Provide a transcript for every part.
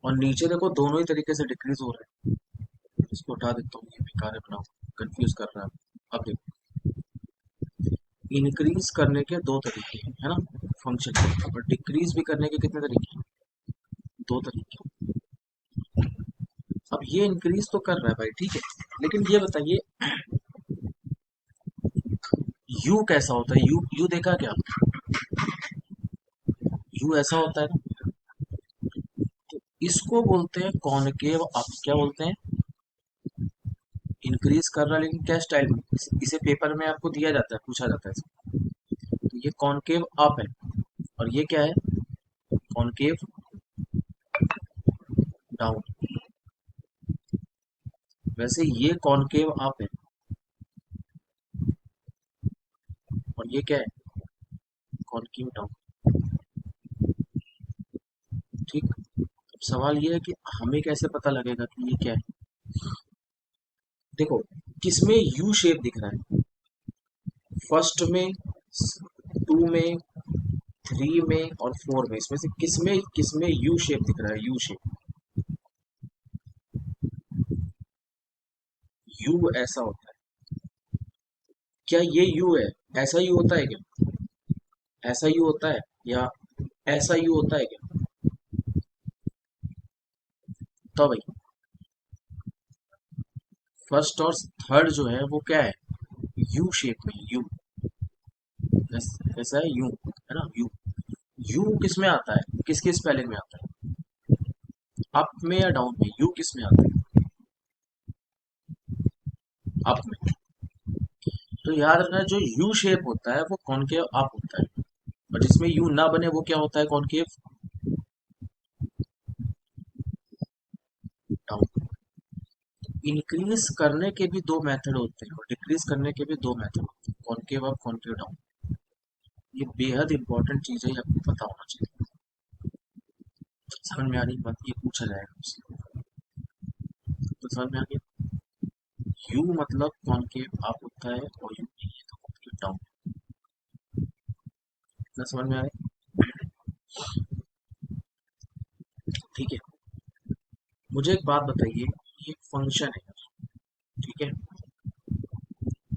और नीचे देखो दोनों ही तरीके से डिक्रीज हो रहा है। इसको हटा देता हूँ, ये बेकार है, बनाओ, कंफ्यूज कर रहा है। अब देखो, इंक्रीज करने के दो तरीके हैं, है ना, फंक्शन के, और डिक्रीज भी करने के कितने तरीके हैं, दो तरीके हैं। अब ये इंक्रीज तो कर रहा है भाई, ठीक है, लेकिन ये बताइए यू कैसा होता है, यू यू देखा क्या, यू ऐसा होता है ना, तो इसको बोलते हैं कॉनकेव अप, क्या बोलते हैं, इंक्रीज कर रहा है लेकिन क्या स्टाइल में, इसे पेपर में आपको दिया जाता है, पूछा जाता है। तो ये कॉनकेव अप है, और ये क्या है, कॉनकेव डाउन। वैसे ये कॉनकेव अप है, और ये क्या है, कॉनकेव डाउन। ठीक। अब सवाल ये है कि हमें कैसे पता लगेगा कि ये क्या है। देखो, किसमें यू शेप दिख रहा है, फर्स्ट में, टू में, थ्री में और फोर में, इसमें से किसमें किसमें यू शेप दिख रहा है, यू शेप, यू ऐसा होता है, क्या ये यू है, ऐसा यू होता है क्या, ऐसा यू होता है, या ऐसा यू होता है क्या, तो भाई फर्स्ट और थर्ड जो है वो क्या है, यू शेप में, यू कैसा है, यू है ना, यू। यू किस में आता है, किस किस स्पेलिंग में आता है, अप में या डाउन में, यू किस में आता है, अप में। तो याद रखना, जो यू शेप होता है वो कॉनकेव अप होता है, और जिसमें यू ना बने वो क्या होता है, कॉनकेव डाउन। इंक्रीज करने के भी दो मेथड होते हैं और डिक्रीज करने के भी दो मेथड होते हैं, कॉनकेव अप, कॉनकेव डाउन। ये बेहद इंपॉर्टेंट चीज है, ये आपको पता होना चाहिए। समझ में आ रही बात, ये पूछा जाएगा आपसे, तो समझ में आ गया। यू मतलब कॉनकेव अप होता है, और यू नहीं है तो कॉनकेव डाउन। इतना समझ में आ रहा है, ठीक है। मुझे एक बात बताइए, ये फंक्शन है, ठीक है,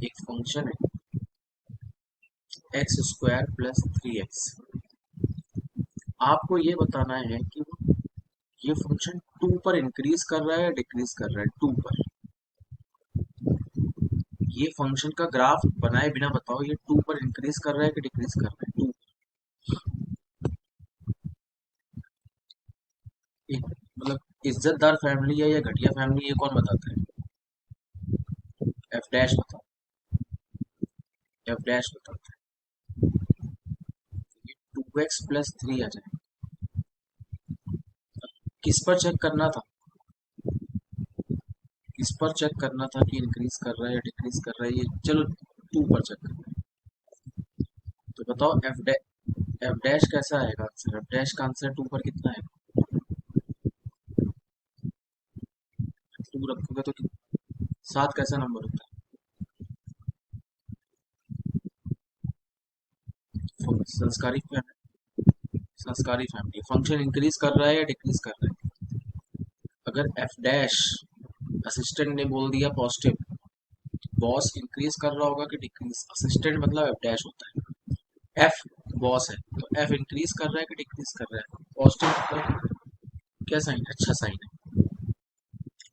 एक फंक्शन है, x square plus three x. आपको ये बताना है कि ये फंक्शन टू पर इंक्रीज कर रहा है या डिक्रीज कर रहा है, टू पर। ये फंक्शन का ग्राफ बनाए बिना बताओ, ये टू पर इंक्रीज कर रहा है कि डिक्रीज कर रहा है, टू। मतलब इज्जतदार फैमिली है या घटिया फैमिली, ये कौन बताता है, एफ डैश बताओ, एफ डैश बताता है। ये टू एक्स प्लस थ्री आ जाए, किस पर चेक करना था, किस पर चेक करना था कि इंक्रीज कर रहा है या डिक्रीज कर रहा है, ये चलो टू पर चेक करना है। तो बताओ एफ डैश कैसा आएगा आंसर, एफ डैश का आंसर टू पर कितना है, टू रखोगे तो सात कैसा नंबर होता है, संस्कारी फैमिली, संस्कारी फैमिली। फंक्शन इंक्रीज कर रहा है या डिक्रीज कर रहा है, अगर एफ डैश असिस्टेंट ने बोल दिया पॉजिटिव, बॉस इंक्रीज कर रहा होगा कि डिक्रीज, असिस्टेंट मतलब एफ डैश होता है, एफ बॉस है तो एफ इंक्रीज कर रहा है कि डिक्रीज कर रहा है, पॉजिटिव मतलब क्या साइन, अच्छा साइन है,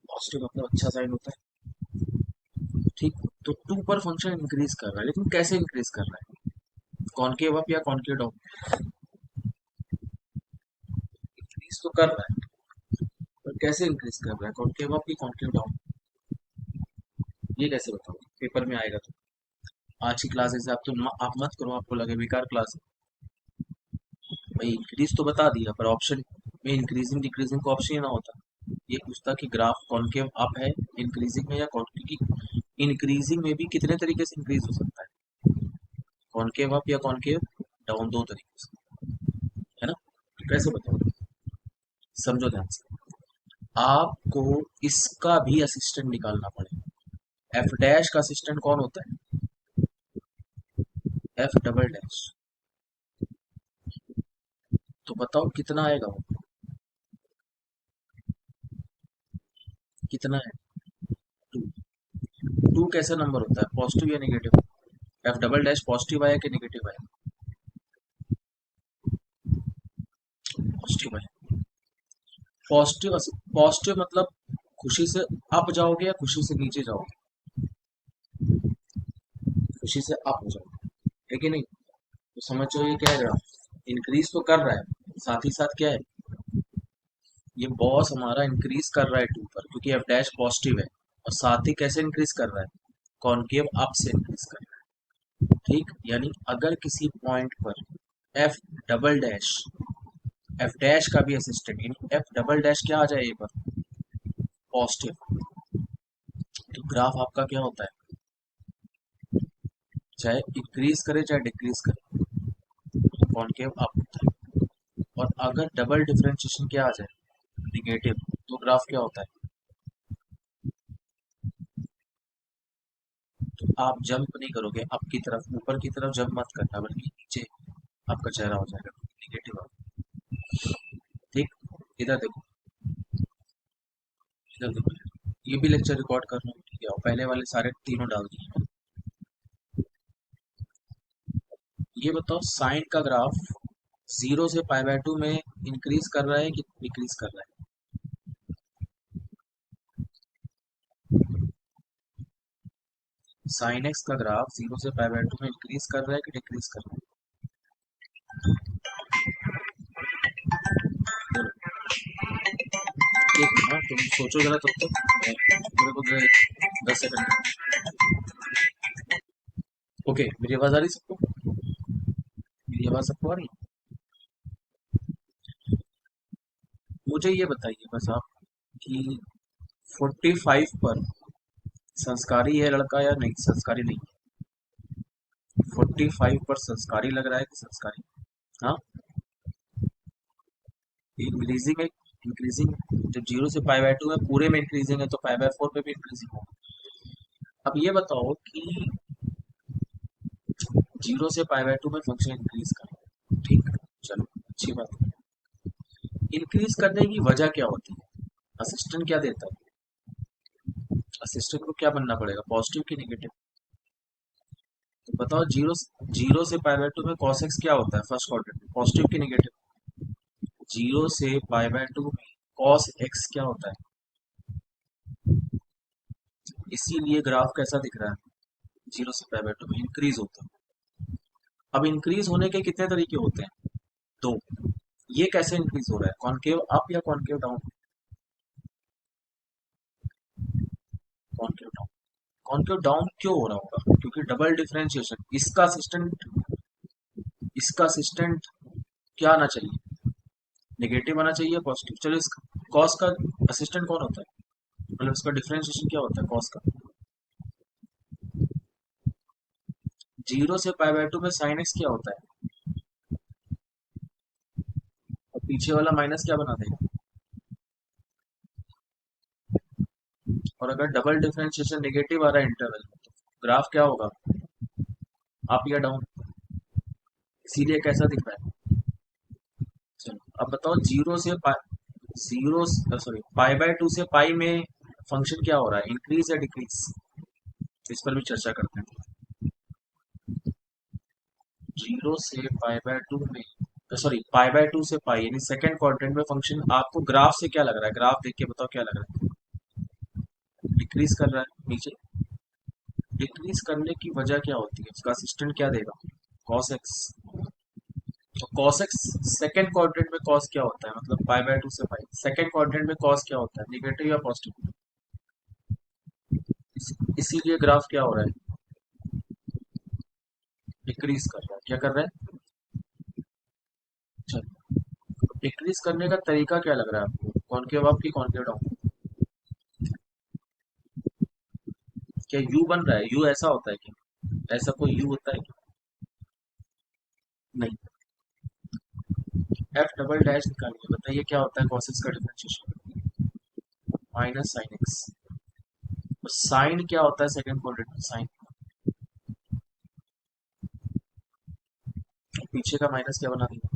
पॉजिटिव मतलब अच्छा साइन होता है, ठीक। तो टू पर फंक्शन इंक्रीज कर रहा है, लेकिन कैसे इंक्रीज कर रहा है, कॉनकेव अप या कॉनकेव डाउन, इंक्रीज तो कर रहा है, पर कैसे इंक्रीज कर रहा है, कॉनकेव अप की कॉनकेव डाउन, ये कैसे बताओ, पेपर में आएगा तो। आज की क्लास ऐसे आप तो आप मत करो, आपको लगे बेकार क्लास है, भाई इंक्रीज तो बता दिया, पर ऑप्शन में इंक्रीजिंग डिक्रीजिंग का ऑप्शन ही ना होता, ये पूछता कि ग्राफ कॉनकेव अप है इंक्रीजिंग में या क्योंकि इंक्रीजिंग में भी कितने तरीके से इंक्रीज हो सकता है, कॉनकेव अप या कॉनकेव डाउन, दो तरीके से, है ना। कैसे बताओ, समझो ध्यान से, आपको इसका भी असिस्टेंट निकालना पड़ेगा, एफ डैश का असिस्टेंट कौन होता है, एफ डबल डैश। तो बताओ कितना आएगा वो, कितना है? टू। टू कैसा नंबर होता है, पॉजिटिव या negative? F double dash positive आया कि नेगेटिव आया? पॉजिटिव आया। पॉजिटिव, पॉजिटिव मतलब खुशी से अप जाओगे या खुशी से नीचे जाओगे? खुशी से अप हो जाओगे, है कि नहीं? तो समझो ये क्या है, ग्राफ इंक्रीज तो कर रहा है, साथ ही साथ क्या है, ये बॉस हमारा इंक्रीज कर रहा है टू पर, क्योंकि एफ डैश पॉजिटिव है। और साथ ही कैसे इंक्रीज कर रहा है, कॉनकेव अप से इंक्रीज कर रहा है। ठीक, यानी अगर किसी पॉइंट पर F double dash, F dash का भी असिस्टेंट यानी एफ डबल डैश क्या आ जाए ये पर, पॉजिटिव, तो ग्राफ आपका क्या होता है, चाहे इंक्रीज करे चाहे डिक्रीज करे, कॉनकेव अप होता है। और अगर डबल डिफरेंशिएशन क्या आ जाए, निगेटिव, तो ग्राफ क्या होता है? तो आप जंप नहीं करोगे अप की तरफ, ऊपर की तरफ जंप मत करना, बल्कि नीचे आपका चेहरा हो जाएगा, निगेटिव आ। ठीक, इधर देखो, इधर देखो, ये भी लेक्चर रिकॉर्ड कर रहा हूँ, ठीक है, और पहले वाले सारे तीनों डाल दिए। ये बताओ साइन का ग्राफ जीरो से पाई बाय टू में इंक्रीज कर रहा है कि डिक्रीज कर रहा है? साइन एक्स का ग्राफ जीरो से पाई बाय टू में इंक्रीज कर रहा है कि डिक्रीज कर रहा है? बोलो। एक मिनट, हाँ, तुम सोचो जरा तब तक, मेरे को 10 सेकंड। ओके, मेरी आवाज आ रही सबको? मेरी आवाज सबको आ रही है? मुझे ये बताइए बस आप कि 45 पर संस्कारी है लड़का या नहीं संस्कारी नहीं? 45 पर संस्कारी लग रहा है कि संस्कारी? हाँ, इंक्रीजिंग है, इंक्रीजिंग। जब जीरो से पाई बाय टू है पूरे में इंक्रीजिंग है, तो पाई बाय फोर पे भी इंक्रीजिंग होगा। अब ये बताओ कि जीरो से पाई बाय टू में फंक्शन इंक्रीज कर, ठीक, चलो अच्छी बात है। इंक्रीज करने की वजह क्या होती है, असिस्टेंट क्या देता है? असिस्टेंट को क्या बनना पड़ेगा, पॉजिटिव की नेगेटिव? तो बताओ, जीरो जीरो से पाई बाय टू में cos x क्या होता है फर्स्ट क्वाड्रेंट में, पॉजिटिव की नेगेटिव? जीरो से पाई बाय टू में cos x क्या होता है? इसीलिए ग्राफ कैसा दिख रहा है, जीरो से पाई बाय टू में इंक्रीज होता है। अब इंक्रीज होने के कितने तरीके होते हैं, दो। ये कैसे इंक्रीज हो रहा है, कॉनकेव अप या concave down? Concave down. Concave down क्यों हो रहा होगा, क्योंकि डबल डिफरेंशिएशन, इसका असिस्टेंट क्या आना चाहिए, नेगेटिव आना चाहिए, पॉजिटिव। चलो इसका कॉस का असिस्टेंट कौन होता है, मतलब इसका डिफरेंशिएशन क्या होता है कॉस का? जीरो से पाई बाय टू में साइन एक्स क्या होता है, और पीछे वाला माइनस क्या बना देगा? और अगर डबल डिफरेंशिएशन नेगेटिव आ रहा है इंटरवल में, तो ग्राफ क्या होगा, अप या डाउन? इसीलिए कैसा दिख रहा है। चलो अब बताओ, zero, sorry, pi by two से पाई में फंक्शन क्या हो रहा है, इंक्रीज या डिक्रीज? इस पर भी चर्चा करते हैं। जीरो से पाई बाय टू में, सॉरी, पाई बाय टू से पाई यानी सेकंड क्वाड्रेंट में फंक्शन आपको ग्राफ से क्या लग रहा है, ग्राफ देख के बताओ क्या लग रहा है, डिक्रीज कर रहा है नीचे। डिक्रीज करने की वजह क्या होती है, उसका असिस्टेंट क्या देगा, cos x। तो cos x सेकंड क्वाड्रेंट में cos क्या होता है, मतलब पाई बाय टू से पाई, सेकंड क्वाड्रेंट में cos क्या होता है, निगेटिव या पॉजिटिव? इसीलिए ग्राफ क्या हो रहा है, डिक्रीज कर रहा है, क्या कर रहा है? चलो, डिक्रीज करने का तरीका क्या लग रहा है आपको, कॉनकेव अप की कॉनकेव डाउन? क्या यू बन रहा है, यू ऐसा होता है क्या, ऐसा कोई यू होता है क्या? नहीं। एफ डबल डैश निकालिए, बताइए क्या होता है cos x का डिफरेंशिएशन, माइनस साइन एक्स। तो साइन क्या होता है सेकंड क्वाड्रेंट में, साइन, पीछे का माइनस क्या बना देगा,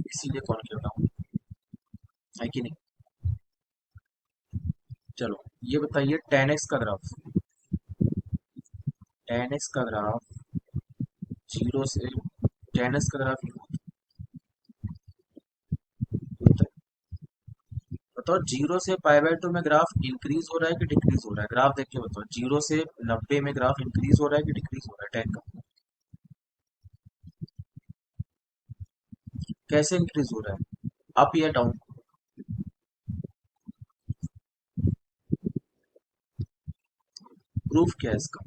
इसीलिए कॉनकेव डाउन, है कि नहीं? चलो ये बताइए, 10x का ग्राफ, 10x का ग्राफ जीरो से, 10x का ग्राफ होता है। बताओ जीरो से पाई बाय टू में ग्राफ इंक्रीज हो रहा है कि डिक्रीज हो रहा है? ग्राफ देख के बताओ, जीरो से 90 में ग्राफ इंक्रीज हो रहा है कि डिक्रीज हो रहा है 10 का? कैसे इंक्रीज हो रहा है, अप या डाउन? प्रूफ क्या है इसका?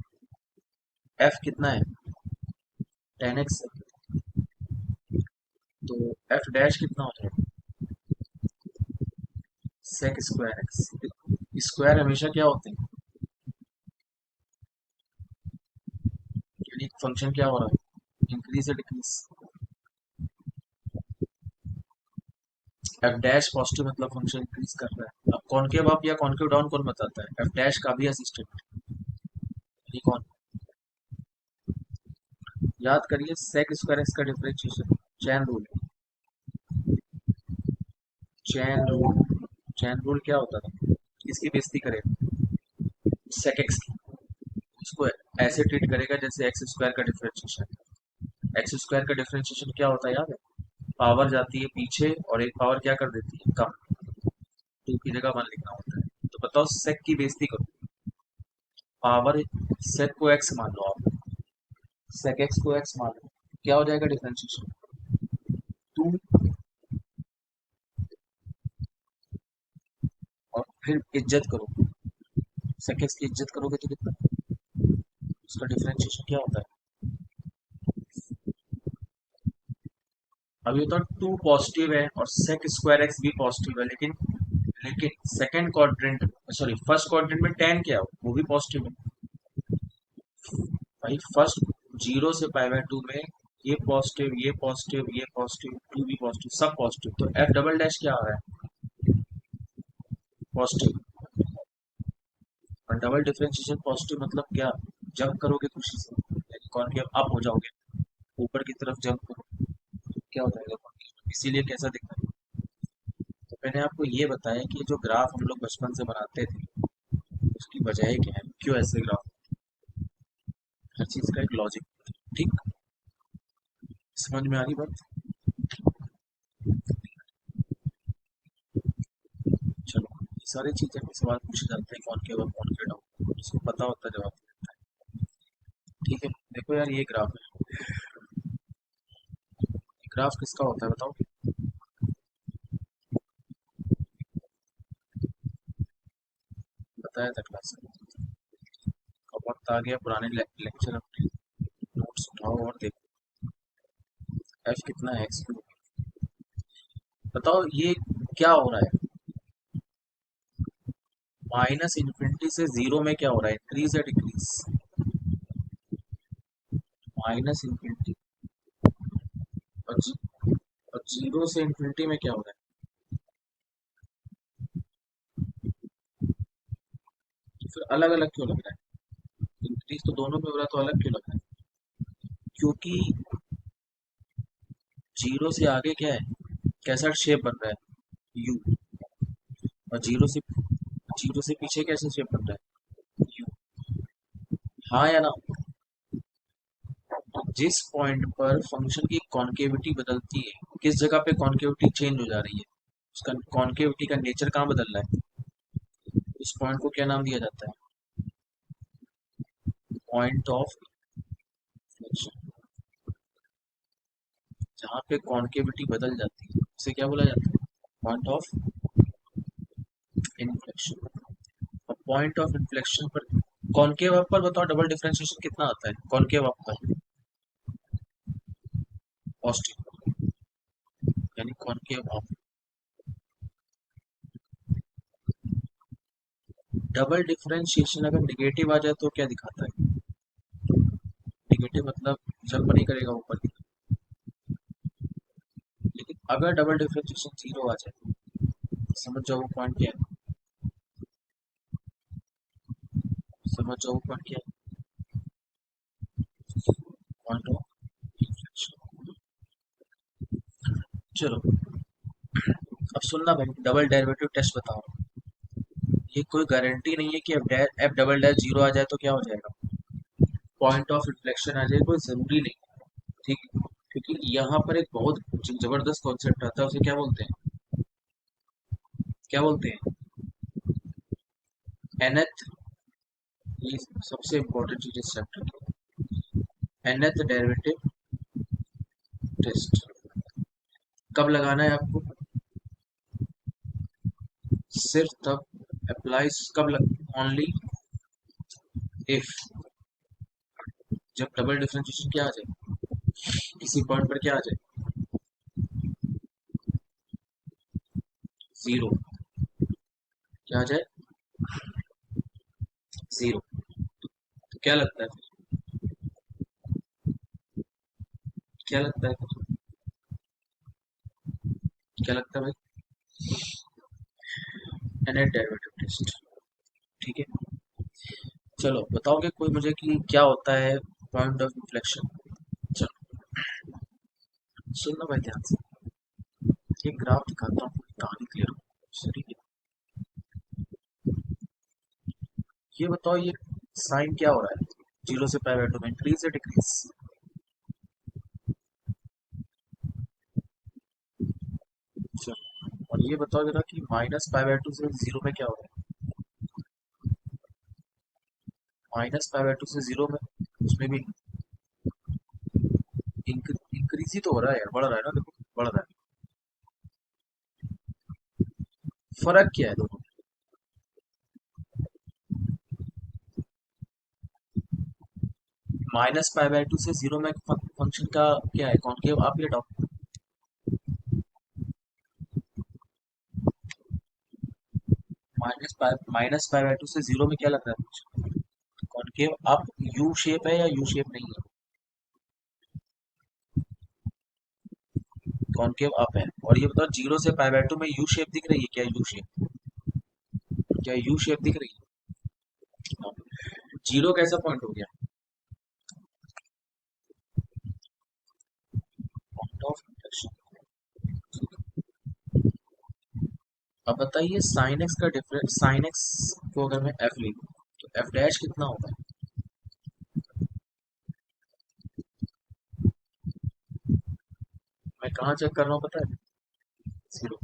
एफ कितना है? 10x। तो एफ डैश कितना हो जाएगा? Sec square x. स्क्वायर हमेशा क्या होते हैं? यानी फंक्शन क्या हो रहा है, इंक्रीज या डिक्रीज? एफ डैश पॉजिटिव मतलब फंक्शन इंक्रीज कर रहा है। अब कॉनकेव अप या कॉनकेव डाउन कौन बताता है? एफ डैश का भी असिस्टेंट, ये कौन? याद करिए, सेक स्क्वायर एक्स का differentiation, chain rule. Chain rule, chain rule क्या होता था? किसकी बेइज्जती करेगा? सेक एक्स की। उसको ऐसे ट्रीट करेगा जैसे एक्स स्क्वायर का डिफरेंशिएशन। एक्स स्क्वायर का डिफरेंशिएशन क्या होता है याद है? पावर जाती है पीछे और एक पावर क्या कर देती है, कम। टू की जगह वन लिखना होता है। तो बताओ, सेक की बेइज्जती करो, पावर, सेक को एक्स मान लो आप, सेक एक्स को एक्स मान लो, क्या हो जाएगा डिफरेंशिएशन? टू। और फिर इज्जत करो, सेक एक्स की इज्जत करोगे तो कितना, उसका डिफरेंशिएशन क्या होता है? अभी तो टू पॉजिटिव है और सेक स्क्वायर एक्स भी पॉजिटिव है, लेकिन second quadrant, sorry first quadrant में टेन क्या है, वो भी पॉजिटिव है। भाई फर्स्ट, जीरो से पाई बाय टू में ये पॉजिटिव, ये पॉजिटिव, ये पॉजिटिव, टू भी पॉजिटिव, सब पॉजिटिव, तो एफ डबल डैश क्या आ रहा है? पॉजिटिव। और डबल डिफरेंशिएशन पॉजिटिव मतलब क्या? जंप करोगे खुशी से, यानी कॉनकेव अप हो जाओगे, ऊपर की तरफ जंप करो, तो क्या हो जाएगा कॉनकेव, इसीलिए कैसा दिखता है। तो मैंने आपको ये बताया कि जो ग्राफ हम लोग बचपन से बनाते थे, उसकी वजह क्या है, क्यों ऐसे ग्राफ, हर चीज का एक लॉजिक। ठीक, समझ में आ रही बात? चलो, ये सारी चीजें में सवाल पूछे जाते हैं, कौन के और कौन के डाउन, उसको पता होता है जवाब देता है। ठीक है, देखो यार, ये ग्राफ है, ये ग्राफ किसका होता है बताओ? बताया था क्लास में। अब वक्त आ गया पुराने लेक्चर अपने नोट्स उठाओ और देखो, एफ कितना है, एक्स क्यूब। बताओ ये क्या हो रहा है, माइनस इन्फिनिटी से जीरो में क्या हो रहा है, इंक्रीज या डिक्रीज? माइनस इन्फिनिटी और, और जीरो से इन्फिनिटी में क्या हो रहा है? फिर अलग अलग क्यों लग रहा है? इंक्रीज तो दोनों में हो रहा है, तो अलग क्यों लग रहा है? क्योंकि जीरो से आगे क्या है, कैसा शेप बन रहा है, यू। और जीरो से पीछे कैसे शेप बन रहा है, यू। हाँ या ना? जिस पॉइंट पर फंक्शन की कॉन्केविटी बदलती है, किस जगह पे कॉन्केविटी चेंज हो जा रही है, उसका कॉन्केविटी का नेचर कहाँ बदल रहा है, उस पॉइंट को क्या नाम दिया जाता है, पॉइंट ऑफ इन्फ्लेक्शन। जहाँ पे कॉन्केविटी बदल जाती है उसे क्या बोला जाता है, पॉइंट ऑफ इन्फ्लेक्शन। और पॉइंट ऑफ इन्फ्लेक्शन पर, कॉनकेव अप पर बताओ डबल डिफरेंशिएशन कितना आता है कॉनकेव अप पर? पॉजिटिव, यानी कॉनकेव अप। डबल डिफरेंशिएशन अगर निगेटिव आ जाए तो क्या दिखाता है? निगेटिव मतलब जंप नहीं करेगा ऊपर की तरफ। लेकिन अगर डबल डिफरेंशिएशन जीरो आ जाए, तो समझ जाओ वो पॉइंट क्या है, समझ जाओ वो पॉइंट क्या है, पॉइंट ऑफ इन्फ्लेक्शन। चलो, अब सुनना भाई, डबल डेरिवेटिव टेस्ट बताओ। ये कोई गारंटी नहीं है कि एफ डबल डैश जीरो आ जाए तो क्या हो जाएगा, पॉइंट ऑफ रिफ्लेक्शन आ जाए, कोई जरूरी नहीं। ठीक है? क्योंकि यहाँ पर एक बहुत जबरदस्त कॉन्सेप्ट आता है, उसे क्या बोलते हैं, क्या बोलते हैं, nth, ये सबसे इम्पोर्टेंट चीज इस चैप्टर की, nth डेरिवेटिव टेस्ट। कब लगाना है आपको, सिर्फ तब अप्लाइज, कब, ओनली इफ, जब डबल डिफरेंशिएशन क्या आ जाए, किसी पॉइंट पर क्या आ जाए, जीरो, क्या आ जाए, जीरो। तो क्या लगता है फिर, क्या लगता है फिर, क्या लगता है भाई, nth डेरिवेटिव टेस्ट। ठीक है, चलो बताओगे कोई मुझे कि क्या होता है पॉइंट ऑफ इन्फ्लेक्शन। चलो सुनना भाई ध्यान से, एक ग्राफ दिखाता हूँ, पूरी कहानी क्लियर हो। ठीक है, ये बताओ ये साइन क्या हो रहा है, जीरो से पाई बाय टू में इंक्रीज या डिक्रीज। चलो, और ये बताओ जरा कि माइनस पाई बाय टू से जीरो में क्या हो रहा है, माइनस पाई बाय टू से जीरो में, उसमें भी इंक्रीज ही तो हो रहा है यार, बढ़ रहा है ना, देखो बढ़ रहा है। फर्क क्या है दोनों, माइनस पाई बाय टू से जीरो में फंक्शन का क्या है, कॉनकेव आप या down, minus pi by two से जीरो में क्या लग रहा है मुझे, कॉनकेव अप, यू शेप है या यू शेप नहीं है, कॉनकेव अप है। और ये बताओ जीरो से पाई बाय टू में यू शेप दिख रही है क्या, यू शेप, क्या यू शेप दिख रही है, जीरो कैसा पॉइंट हो गया, पॉइंट ऑफ इंटरसेक्शन। अब बताइए साइन एक्स का डिफरेंस, साइन एक्स को अगर मैं एफ लिखूं तो एफ डैश कितना होगा, मैं कहाँ चेक कर रहा हूँ पता है, जीरो।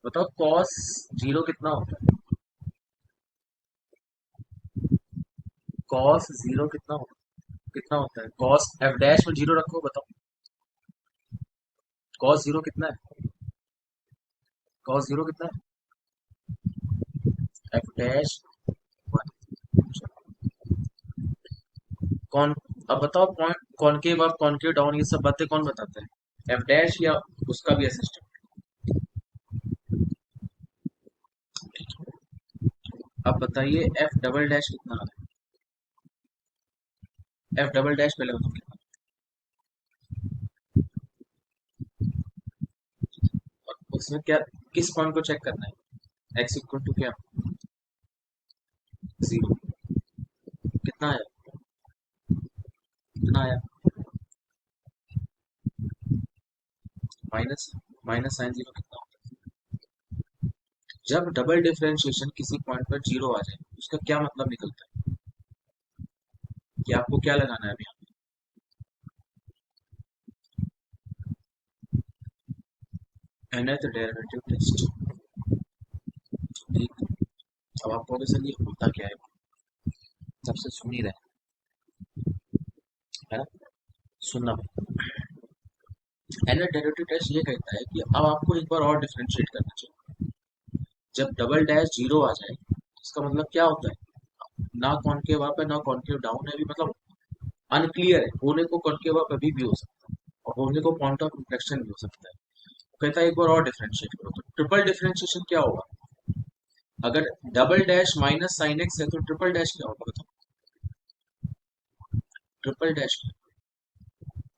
बताओ कॉस जीरो कितना होता है, कॉस जीरो कितना होता, कितना होता है, कॉस एफ डैश में जीरो रखो, बताओ कॉस जीरो कितना है, कॉस जीरो कितना है, एफ डैश वन। कौन, अब बताओ point concave up concave down ये सब बातें कौन बताता है, एफ डैश या उसका भी असिस्टेंट। अब बताइए एफ डबल डैश कितना है, एफ डबल डैश पहले बताओ कितना, और उसमें क्या, किस पॉइंट को चेक करना है, एक्स इक्वल टू क्या, जीरो, कितना आया, कितना आया, माइनस, माइनस साइन जीरो कितना होता है, जब डबल डिफरेंशिएशन किसी पॉइंट पर जीरो आ जाए उसका क्या मतलब निकलता है, कि आपको क्या लगाना है अभी, nth डेरिवेटिव टेस्ट। ठीक, अब आप कहोगे सर ये होता क्या है, सबसे सुन ही रहे है ना, सुनना भाई, nth डेरिवेटिव टेस्ट ये कहता है कि अब आपको एक बार और डिफरेंशिएट करना चाहिए, जब डबल डैश जीरो आ जाए इसका मतलब क्या होता है, ना कॉनकेव अप है ना कॉनकेव डाउन है, अभी मतलब अनक्लियर है, होने को कॉनकेव अप अभी भी हो सकता है और होने को पॉइंट ऑफ रिफ्लेक्शन भी हो सकता है। कहता है एक बार और डिफरेंशिएट करो, तो ट्रिपल डिफरेंशिएशन क्या होगा, अगर double dash minus sine x है तो ट्रिपल डैश क्या होगा बताओ, triple dash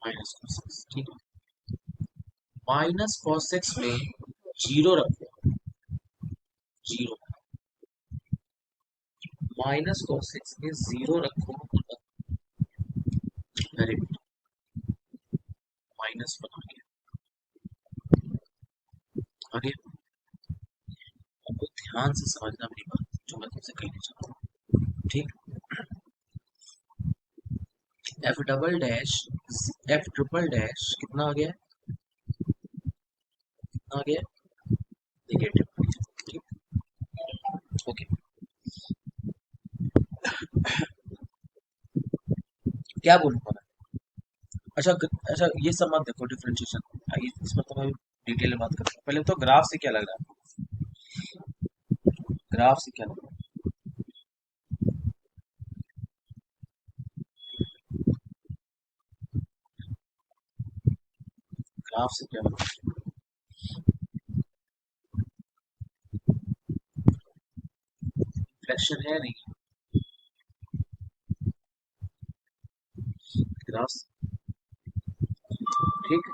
minus cos x. ठीक है, माइनस कॉस एक्स में जीरो रखो, जीरो, माइनस कॉस एक्स में जीरो रखो, वेरी गुड, माइनस बना गया, आगे ध्यान से समझना मेरी बात जो मैं तुमसे कहना चाहता हूँ। ठीक। F double dash, F triple dash कितना आ गया, कितना आ गया, नेगेटिव। ठीक। ओके। क्या बोलूंगा मैं? अच्छा अच्छा, ये सब मत देखो डिफरेंशिएशन, इसमें तो मैं डिटेल में बात करता हूँ। पहले तो ग्राफ से क्या लग रहा है, ग्राफ से क्या लग रहा है, ग्राफ से क्या लग रहा है, रिफ्लेक्शन है नहीं, ग्राफ। ठीक।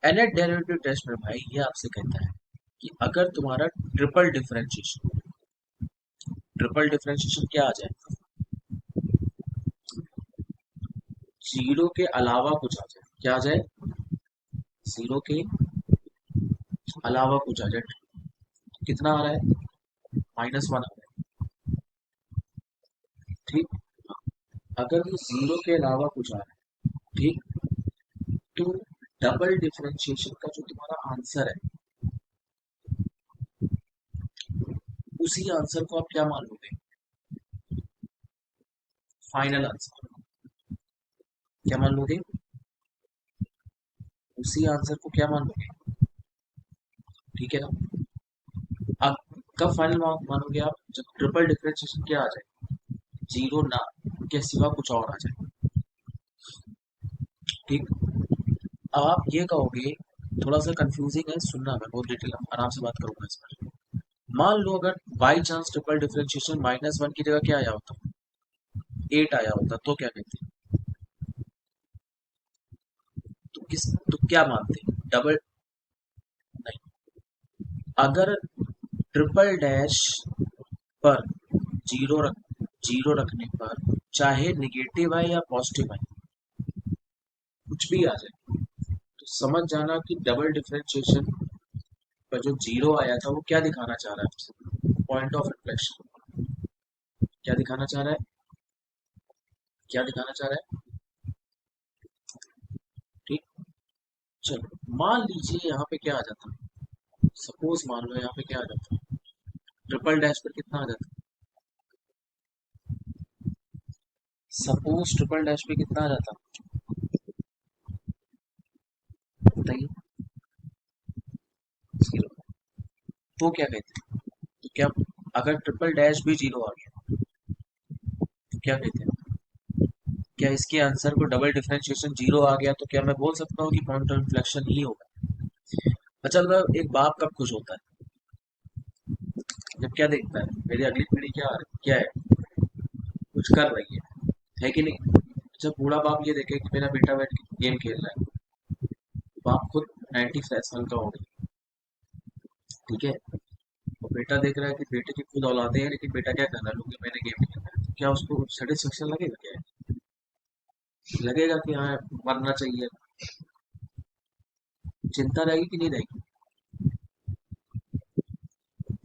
एनेट डेरिवेटिव टेस्ट में भाई ये आपसे कहता है कि अगर तुम्हारा ट्रिपल डिफरेंशिएशन क्या आ जाए, जीरो के अलावा कुछ आ जाए, क्या आ जाए, जीरो के अलावा कुछ आ जाए। कितना आ रहा है, -1 आ रहा है। ठीक। अगर ये जीरो के अलावा कुछ आ रहा है, ठीक, तो डबल डिफरेंशिएशन का जो तुम्हारा आंसर है, उसी आंसर को आप क्या मान लोगे, फाइनल आंसर क्या मान लोगे, उसी आंसर को क्या मान लोगे। ठीक है ना। अब कब फाइनल मानोगे आप, जब ट्रिपल डिफरेंशिएशन क्या आ जाए, जीरो ना के सिवा कुछ और आ जाए। ठीक। अब आप ये कहोगे, थोड़ा सा कंफ्यूजिंग है, सुनना, मैं बहुत डिटेल आराम से बात करूंगा इस पर। मान लो अगर बाई चांस ट्रिपल डिफरेंशिएशन -1 की जगह क्या आया होता, 8 आया होता, तो क्या कहते हैं, तो क्या मानते, डबल, नहीं, अगर ट्रिपल डैश पर जीरो रख जीरो रखने पर चाहे निगेटिव आए या पॉजिटिव आए, कुछ भी आ जाए, तो समझ जाना कि डबल डिफरेंशिएशन पर जो जीरो आया था वो क्या दिखाना चाह रहा है, पॉइंट ऑफ रिफ्लेक्शन। क्या दिखाना चाह रहा है, क्या दिखाना चाह रहा है। ठीक। चलो मान लीजिए यहाँ पे क्या आ जाता है, सपोज मान लो यहाँ पे क्या आ जाता है, ट्रिपल डैश पर कितना आ जाता है, सपोज ट्रिपल डैश पे कितना आ जाता, बताइए, जीरो। तो क्या कहते हैं, तो क्या, अगर ट्रिपल डैश भी जीरो आ गया तो क्या कहते हैं, क्या इसके आंसर को डबल डिफरेंशिएशन जीरो आ गया तो क्या मैं बोल सकता हूँ कि पॉइंट ऑफ इन्फ्लेक्शन ही होगा। अच्छा, मतलब एक बाप कब खुश होता है, जब क्या देखता है, मेरी अगली पीढ़ी क्या है, कुछ कर रही है कि नहीं। जब बूढ़ा बाप ये देखे कि मेरा बेटा बैठ के गेम खेल रहा है, बाप खुद 95 साल का हो गया, ठीक है, और बेटा देख रहा है कि बेटे की खुद औलादे हैं लेकिन बेटा क्या कर रहा है, लोग मैंने गेम खेल रहा है, तो क्या उसको सेटिस्फेक्शन लगेगा, क्या लगेगा कि हाँ मरना चाहिए, चिंता रहेगी कि नहीं रहेगी।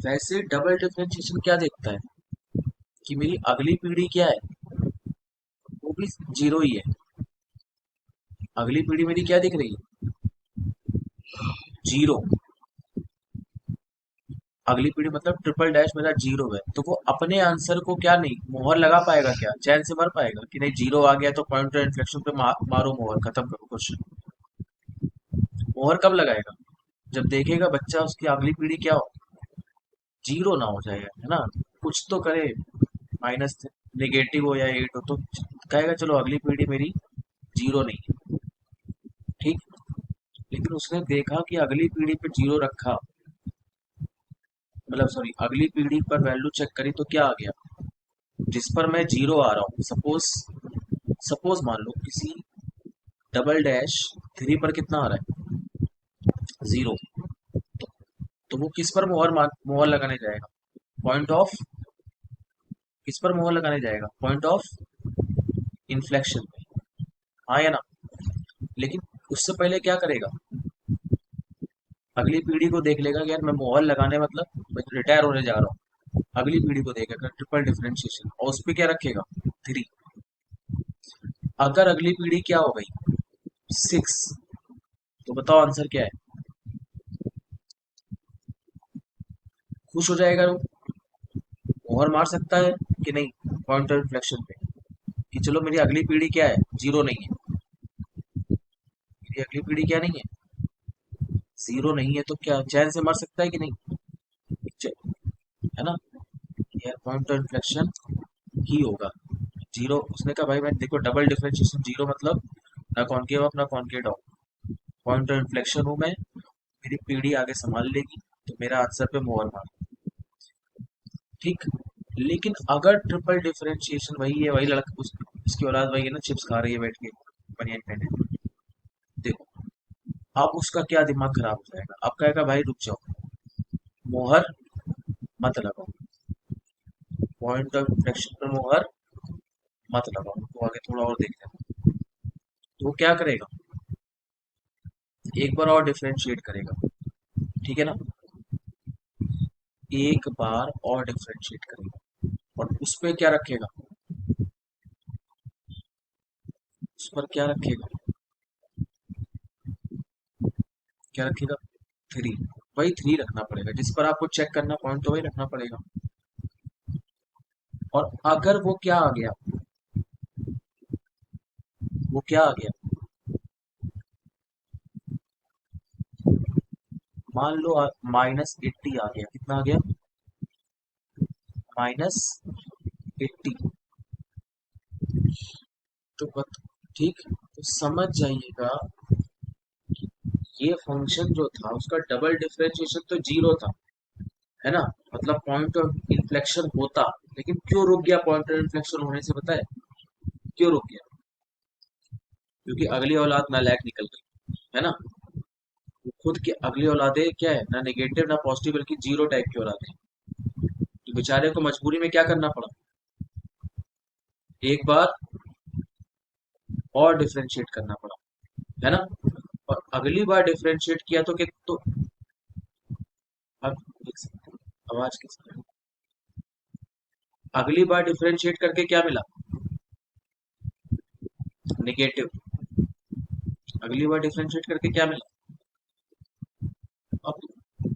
वैसे डबल डिफरेंशिएशन क्या देखता है कि मेरी अगली पीढ़ी क्या है, वो भी जीरो ही है। अगली पीढ़ी मेरी क्या दिख रही है, जीरो। अगली पीढ़ी मतलब ट्रिपल डैश मेरा जीरो है, तो वो अपने आंसर को क्या नहीं मोहर लगा पाएगा, क्या चैन से भर पाएगा कि नहीं, जीरो आ गया तो पॉइंट इन्फ्लेक्शन पे मारो मोहर, खत्म करो क्वेश्चन। मोहर कब लगाएगा, जब देखेगा बच्चा उसकी अगली पीढ़ी क्या हो, जीरो ना हो जाएगा, है ना, कुछ तो करे, माइनस नेगेटिव हो या 8 हो, तो कहेगा चलो अगली पीढ़ी मेरी जीरो नहीं है। ठीक। लेकिन उसने देखा कि अगली पीढ़ी पे जीरो रखा, मतलब सॉरी, अगली पीढ़ी पर वैल्यू चेक करी तो क्या आ गया, जिस पर मैं जीरो आ रहा हूँ, सपोज सपोज मान लो किसी डबल डैश 3 पर कितना आ रहा है, जीरो। तो वो किस पर मोहर लगाने जाएगा, पॉइंट ऑफ, किस पर मोहर लगाने जाएगा, पॉइंट ऑफ इन्फ्लेक्शन पे, हाँ या ना। लेकिन उससे पहले क्या करेगा, अगली पीढ़ी को देख लेगा कि यार मैं मोहर लगाने मतलब मैं रिटायर होने जा रहा हूँ, अगली पीढ़ी को देखेगा ट्रिपल डिफरेंशिएशन और उस पर क्या रखेगा, थ्री। अगर अगली पीढ़ी क्या हो गई, सिक्स, तो बताओ आंसर क्या है। खुश हो जाएगा वो, मोहर मार सकता है कि नहीं पॉइंटर इन्फ्लेक्शन पे, कि चलो मेरी अगली पीढ़ी क्या है, जीरो नहीं है, मेरी अगली पीढ़ी क्या नहीं है, जीरो नहीं है, तो क्या चैन से मर सकता है कि नहीं, है ना। यार पॉइंटर इन्फ्लेक्शन ही होगा जीरो। उसने कहा भाई मैं देखो डबल डिफरेंशिएशन जीरो मतलब ना कॉनकेव अप ना कॉनकेव डाउन, पॉइंटर इन्फ्लेक्शन हूँ मैं, मेरी पीढ़ी आगे संभाल लेगी, तो मेरा आंसर पे मोहर मार, ठीक। लेकिन अगर ट्रिपल डिफरेंशिएशन वही है, वही लड़का उसकी औलाद वही है ना, चिप्स खा रही है बैठ के बनियान पहने, देखो अब उसका क्या दिमाग खराब हो जाएगा, अब कहेगा भाई रुक जाओ, मोहर मत लगाओ, पॉइंट ऑफ इन्फ्लेक्शन पर मोहर मत लगाओ, तो आगे थोड़ा और देखते हैं। तो वो क्या करेगा, एक बार और डिफरेंशिएट करेगा, ठीक है ना, एक बार और डिफरेंशिएट करेगा और उस पर क्या रखेगा, उस पर क्या रखेगा, क्या रखेगा, थ्री। वही थ्री रखना पड़ेगा, जिस पर आपको चेक करना पॉइंट तो वही रखना पड़ेगा। और अगर वो क्या आ गया, वो क्या आ गया, मान लो -80 आ गया, कितना आ गया, -80, तो ठीक, तो समझ जाइएगा ये फंक्शन जो था उसका डबल डिफरेंशिएशन तो जीरो था, है ना, मतलब पॉइंट ऑफ इन्फ्लेक्शन होता, लेकिन क्यों रुक गया पॉइंट ऑफ इन्फ्लेक्शन होने से, पता है क्यों रुक गया, क्योंकि अगली औलाद नालायक निकल गई, है ना। वो खुद की अगली औलादे क्या है, ना नेगेटिव ना पॉजिटिव बल्कि जीरो टाइप की औलादे, तो बेचारे को मजबूरी में क्या करना पड़ा, एक बार और डिफरेंशिएट करना पड़ा, है ना। और अगली बार डिफरेंशिएट किया तो क्या, तो अब देख सकते हैं, आवाज किस तरह, अगली बार डिफरेंशिएट करके क्या मिला, नेगेटिव, अगली बार डिफरेंशिएट करके क्या मिला, अब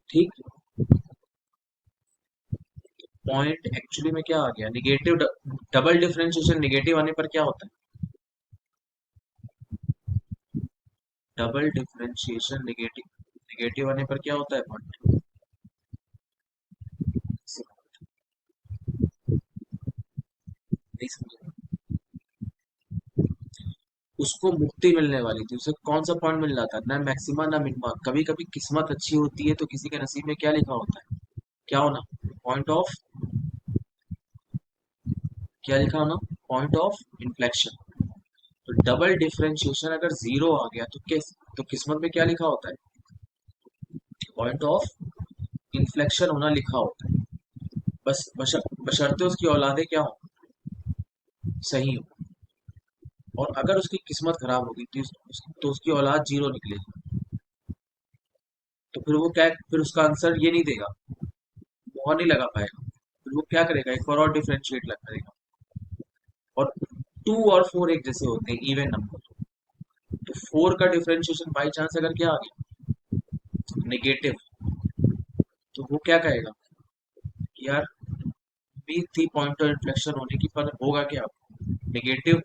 ठीक, पॉइंट एक्चुअली में क्या आ गया, निगेटिव, डबल डिफरेंशिएशन निगेटिव आने पर क्या होता है, डबल डिफरेंशिएशन निगेटिव, निगेटिव आने पर क्या होता है पॉइंट, नहीं समझे, उसको मुक्ति मिलने वाली थी, उसे कौन सा पॉइंट मिल रहा था, ना मैक्सिमा ना मिनिमा, कभी कभी किस्मत अच्छी होती है तो किसी के नसीब में क्या लिखा होता है, क्या होना, पॉइंट ऑफ, क्या लिखा होना, पॉइंट ऑफ इन्फ्लेक्शन। तो डबल डिफरेंशिएशन अगर जीरो आ गया तो किस, तो किस्मत में क्या लिखा होता है, पॉइंट ऑफ इन्फ्लेक्शन होना लिखा होता है, बस बशर्ते उसकी औलादे क्या हो, सही हो। और अगर उसकी किस्मत खराब होगी तो उसकी औलाद जीरो निकलेगी, तो फिर वो क्या, फिर उसका आंसर ये नहीं देगा, मोहर नहीं लगा पाएगा, फिर वो क्या करेगा, एक बार और डिफरेंशिएट लग करेगा। और टू और फोर एक जैसे होते हैं, इवन नंबर, तो फोर का डिफरेंशिएशन बाई चांस अगर क्या आ गया, नेगेटिव, तो वो क्या कहेगा, यार उम्मीद थी पॉइंटर इन्फ्लेक्शन होने की, पर होगा क्या, नेगेटिव,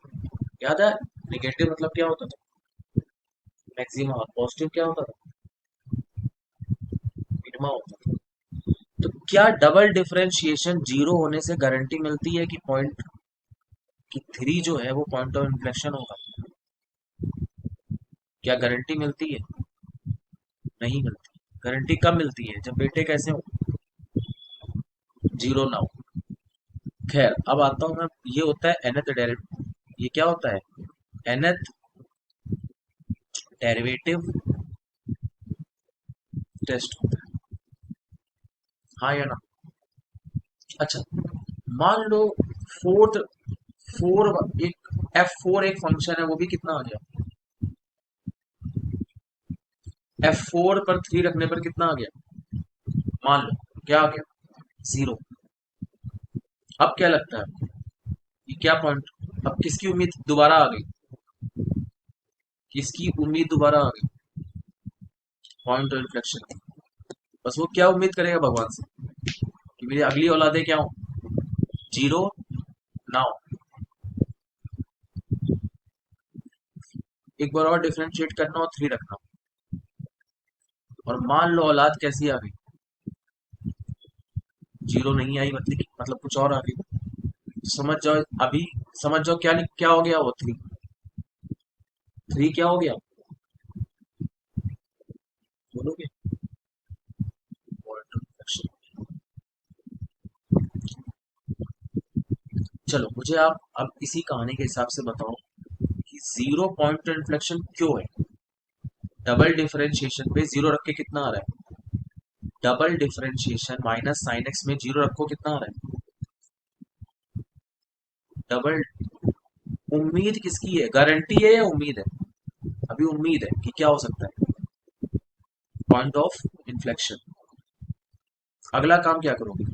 याद है, नेगेटिव मतलब क्या होता था, मैक्सिमा, और पॉजिटिव क्या होता था, मिनिमा होता था। तो क्या डबल डिफरेंशिएशन जीरो होने से गारंटी मिलती है कि पॉइंट की थ्री जो है वो पॉइंट ऑफ इन्फ्लेक्शन होगा, क्या गारंटी मिलती है, नहीं मिलती। गारंटी कब मिलती है, जब बेटे कैसे हो, जीरो ना हो। खैर अब आता हूँ मैं, ये होता है nth डेरिवेटिव, ये क्या होता है, nth डेरिवेटिव टेस्ट होता है, हाँ या ना। अच्छा, मान लो फोर्थ, फोर, एक F4 एक फंक्शन है, वो भी कितना आ गया, F4 पर 3 रखने पर कितना आ गया? मान लो क्या आ गया? 0। अब क्या लगता है आपको? ये क्या पॉइंट? अब किसकी उम्मीद दोबारा आ गई? किसकी उम्मीद दोबारा आ गई? Point of inflection. बस वो क्या उम्मीद करेगा भगवान से कि मेरी अगली औलादे क्या हो? 0 ना हो। एक बार और डिफरेंशिएट करना और 3 रखना, और मान लो औलाद कैसी आ गई? 0 नहीं आई, मतलब कुछ और आ गई। समझ जाओ अभी, समझ जाओ क्या क्या हो गया वो 3। 3 क्या हो गया बोलोगे? Point of inflection. चलो मुझे आप अब इसी कहानी के हिसाब से बताओ कि 0 पॉइंट ऑफ इन्फ्लेक्शन क्यों है? डबल डिफरेंशिएशन पे 0 रख के कितना आ रहा है? Double differentiation minus sine x में 0 रखो कितना आ रहा है? डबल। उम्मीद किसकी है? गारंटी है या उम्मीद है? अभी उम्मीद है कि क्या हो सकता है? Point of inflection. अगला काम क्या करोगे?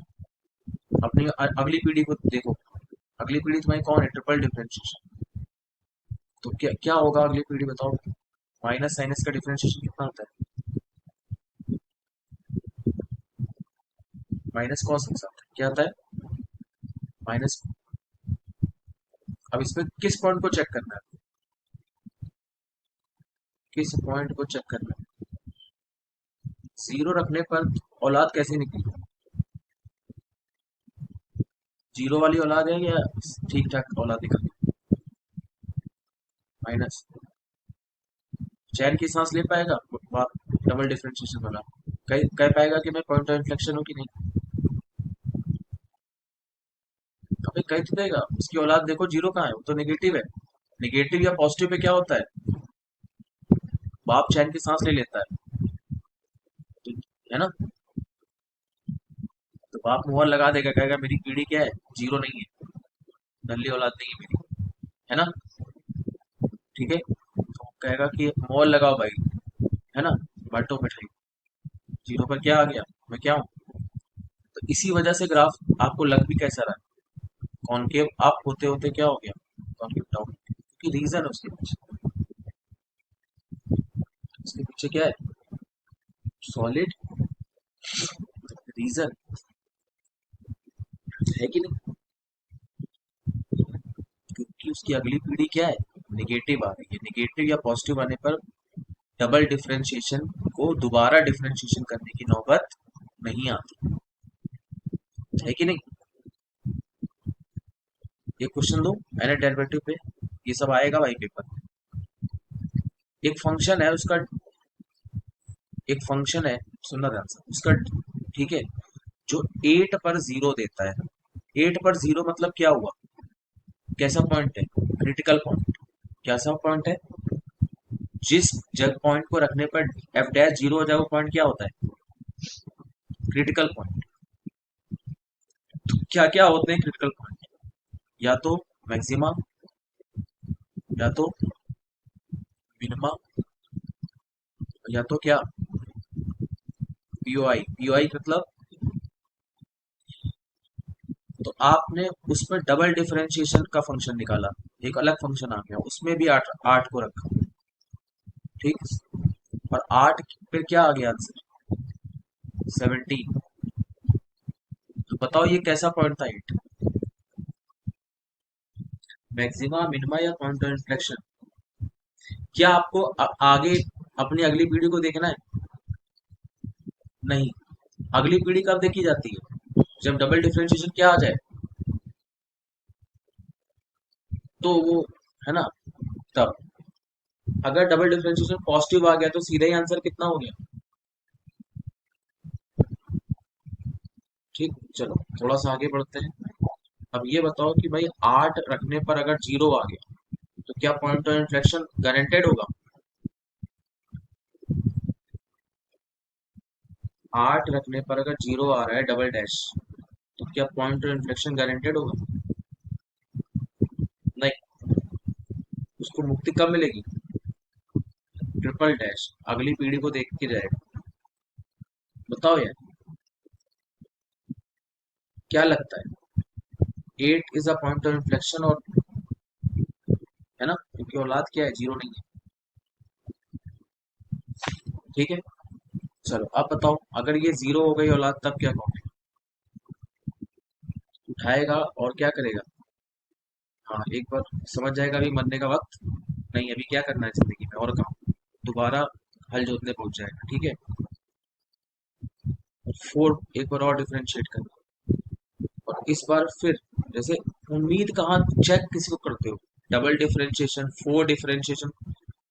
अपनी अगली पीढ़ी को देखो। अगली पीढ़ी तुम्हारी कौन है? Triple differentiation. तो क्या क्या होगा अगली पीढ़ी बताओ? माइनस साइनस का डिफरेंशिएशन कितना होता है? माइनस कॉस के साथ क्या आता है? माइनस। अब इसमें किस पॉइंट को चेक करना है? किस पॉइंट को चेक करना है? 0 रखने पर औलाद कैसे निकली? 0 वाली औलाद है या ठीक ठाक औलाद निकली? माइनस। चैन की सांस ले पाएगा डबल डिफरेंशिएशन वाला? कह पाएगा कि मैं पॉइंट ऑफ इन्फ्लेक्शन हूँ कि नहीं? अबे कह तो देगा। उसकी औलाद देखो 0 कहाँ है, वो तो नेगेटिव है। नेगेटिव या पॉजिटिव पे क्या होता है? बाप चैन की सांस ले लेता है ना? तो बाप मुहर लगा देगा, कहेगा मेरी पीढ़ी क्या है? 0 नहीं है, नल्ली औलाद नहीं है मेरी, है ना? ठीक है, तो कहेगा कि मोहर लगाओ भाई, है ना? बांटो मिठाई। 0 पर क्या आ गया? मैं क्या हूँ? तो इसी वजह से ग्राफ आपको लग भी कैसा रहा है? कॉनकेव अप होते होते क्या हो गया? Concave down. क्योंकि रीजन है उसके पीछे। उसके पीछे क्या है? सॉलिड रीजन है कि नहीं? क्योंकि उसकी अगली पीढ़ी क्या है? निगेटिव आ रही है। निगेटिव या पॉजिटिव आने पर डबल डिफरेंशिएशन को दोबारा डिफरेंशिएशन करने की नौबत नहीं आती, है कि नहीं? ये क्वेश्चन दो एन डेरिवेटिव पे, ये सब आएगा भाई पेपर में। एक फंक्शन है उसका, एक फंक्शन है, सुनना ध्यान से उसका। ठीक है, जो 8 पर 0 देता है। 8 पर 0 मतलब क्या हुआ? कैसा पॉइंट है? Critical point. कैसा पॉइंट है? जिस जग पॉइंट को रखने पर एफ डैश 0 हो जाए, वो पॉइंट क्या होता है? Critical point. तो क्या क्या होते हैं क्रिटिकल पॉइंट? या तो मैक्सिमा, या तो मिनिमा, या तो क्या? पीओआई। पीओआई मतलब, तो आपने उस पर डबल डिफरेंशिएशन का फंक्शन निकाला, एक अलग फंक्शन आ गया, उसमें भी 8 8 को रखा। ठीक। और 8 पे क्या आ गया आंसर? 17। तो बताओ ये कैसा पॉइंट था 8? मैक्सिमा, मिनिमा या पॉइंट ऑफ इन्फ्लेक्शन? क्या आपको आगे अपनी अगली पीढ़ी को देखना है? नहीं। अगली पीढ़ी कब देखी जाती है? जब डबल डिफरेंशिएशन क्या आ जाए, तो वो, है ना? तब। अगर डबल डिफरेंशिएशन पॉजिटिव आ गया तो सीधा ही आंसर कितना हो गया? ठीक, चलो थोड़ा सा आगे बढ़ते हैं। अब ये बताओ कि भाई 8 रखने पर अगर 0 आ गया, तो क्या पॉइंट ऑफ इन्फ्लेक्शन गारंटेड होगा? 8 रखने पर अगर 0 आ रहा है डबल डैश, तो क्या पॉइंट ऑफ इन्फ्लेक्शन गारंटेड होगा? नहीं। उसको मुक्ति कब मिलेगी? ट्रिपल डैश अगली पीढ़ी को देख के जाएगा। बताओ यार, क्या लगता है? 8 is a point of inflection, और है ना, क्योंकि औलाद क्या है, जीरो नहीं है। ठीक है, चलो अब बताओ, अगर ये जीरो हो गई औलाद तब क्या कहोगे? उठाएगा और क्या करेगा? हाँ, एक बार समझ जाएगा अभी मरने का वक्त नहीं, अभी क्या करना है जिंदगी में और काम, दोबारा हल जोतने पहुंच जाएगा। ठीक है, और फोर एक बार और डिफरेंशिएट करना, और इस बार फिर जैसे उम्मीद कहाँ चेक किसी को करते हो? डबल डिफरेंशिएशन, फोर डिफरेंशिएशन,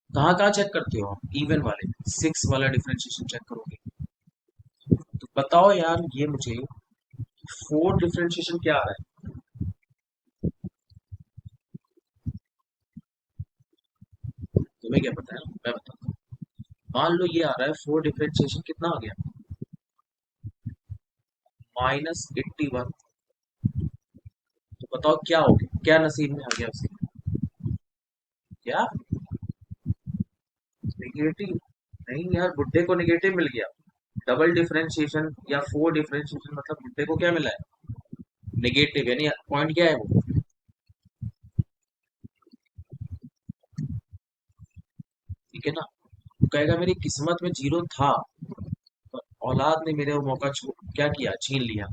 कहाँ कहाँ चेक करते हो आप? इवन वाले, सिक्स वाला डिफरेंशिएशन चेक करोगे। तो बताओ यार ये मुझे, फोर डिफरेंशिएशन क्या आ रहा है? तुम्हें क्या पता है, मैं बताता हूँ। मान लो ये आ रहा है फोर डिफरेंशिएशन, कितना आ गया? -81। तो बताओ क्या हो गया, क्या नसीब में आ गया उसके? क्या? निगेटिव? नहीं यार, बुड्ढे को निगेटिव मिल गया। डबल डिफरेंशिएशन या फोर डिफरेंशिएशन मतलब बुड्ढे को क्या मिला है? निगेटिव, यानी पॉइंट क्या है वो? ठीक है ना, वो कहेगा मेरी किस्मत में जीरो था, पर औलाद ने मेरे वो मौका क्या किया, छीन लिया।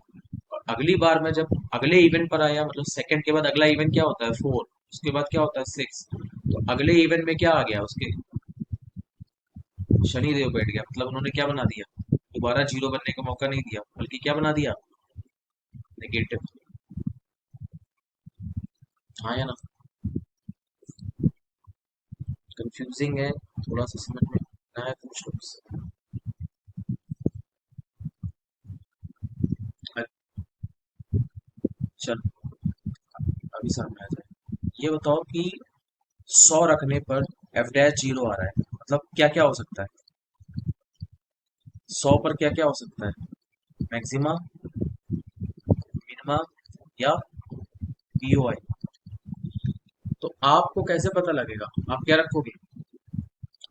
और अगली बार मैं जब अगले इवेंट पर आया, मतलब सेकंड के बाद अगला इवेंट क्या होता है, फोर, उसके बाद क्या होता है, सिक्स। तो अगले इवेंट में क्या आ गया उसके? शनि देव बैठ गया, मतलब उन्होंने क्या बना दिया, दोबारा जीरो बनने का मौका नहीं दिया, बल्कि क्या बना दिया, नेगेटिव। हाँ या ना? कंफ्यूजिंग है, थोड़ा सा समझ में ना है, पूछ लो मुझसे। चल, अभी सामने आ जाए। ये बताओ कि 100 रखने पर एफ डैश जीरो आ रहा है, मतलब क्या क्या हो सकता है? 100 पर क्या क्या हो सकता है? मैक्सिमा, मिनिमा, या पीओआई। तो आपको कैसे पता लगेगा? आप क्या रखोगे?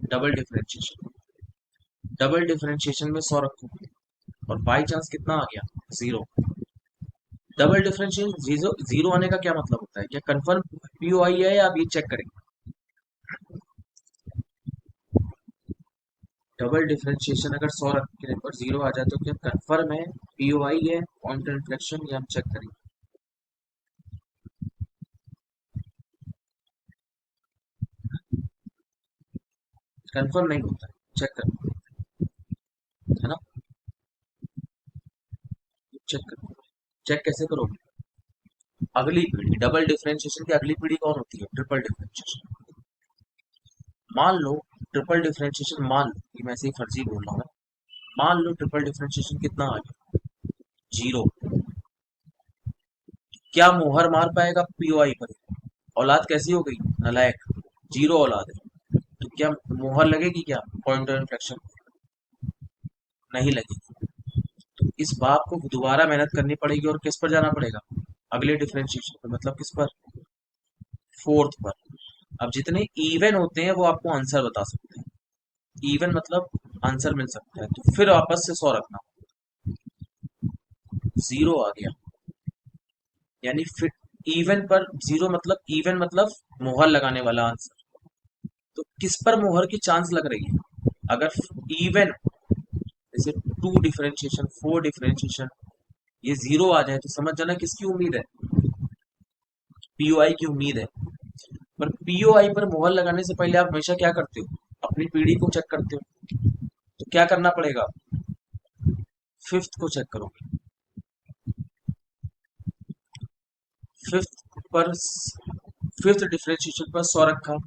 Double differentiation. डबल डिफरेंशिएशन में 100 रखोगे, और बाई चांस कितना आ गया, zero. Double differentiation zero, zero आने का क्या मतलब होता है? क्या कंफर्म पीओआई है, या आप ये चेक करेंगे? डबल डिफरेंशिएशन अगर 100 रखने पर जीरो आ जाए तो क्या कंफर्म है, पीओआई है, पॉइंट इन्फ्लेक्शन, या हम चेक करेंगे? कंफर्म नहीं होता है, चेक करो, है ना? चेक करो। चेक कैसे करोगे? अगली पीढ़ी, डबल डिफरेंशिएशन की अगली पीढ़ी कौन होती है, ट्रिपल डिफरेंशिएशन। मान लो ट्रिपल डिफरेंशिएशन, मान लो कि मैं ऐसे ही फर्जी बोल रहा हूँ, मान लो ट्रिपल डिफरेंशिएशन कितना आ गया, जीरो। क्या मोहर मार पाएगा पीओआई पर? औलाद कैसी हो गई, नालायक, जीरो औलाद है, तो क्या मोहर लगेगी क्या पॉइंट ऑफ इन्फ्लेक्शन? नहीं लगेगी। तो इस बात को दोबारा मेहनत करनी पड़ेगी, और किस पर जाना पड़ेगा, अगले डिफरेंशिएशन पर, मतलब किस पर, फोर्थ पर। अब जितने इवन होते हैं वो आपको आंसर बता सकते हैं, इवन मतलब आंसर मिल सकता है, तो फिर वापस से 100 रखना। जीरो आ गया, यानी फिर इवन पर जीरो, मतलब इवन मतलब मोहर लगाने वाला आंसर। तो किस पर मोहर की चांस लग रही है? अगर इवन, जैसे टू डिफरेंशिएशन, फोर डिफरेंशिएशन, ये जीरो आ जाए तो समझ जाना किसकी उम्मीद है, पीओआई की उम्मीद है। पर पीओआई पर मोहर लगाने से पहले आप हमेशा क्या करते हो, अपनी पीढ़ी को चेक करते हो। तो क्या करना पड़ेगा, फिफ्थ को चेक करोगे। फिफ्थ पर, फिफ्थ डिफरेंशिएशन पर 100 रखा,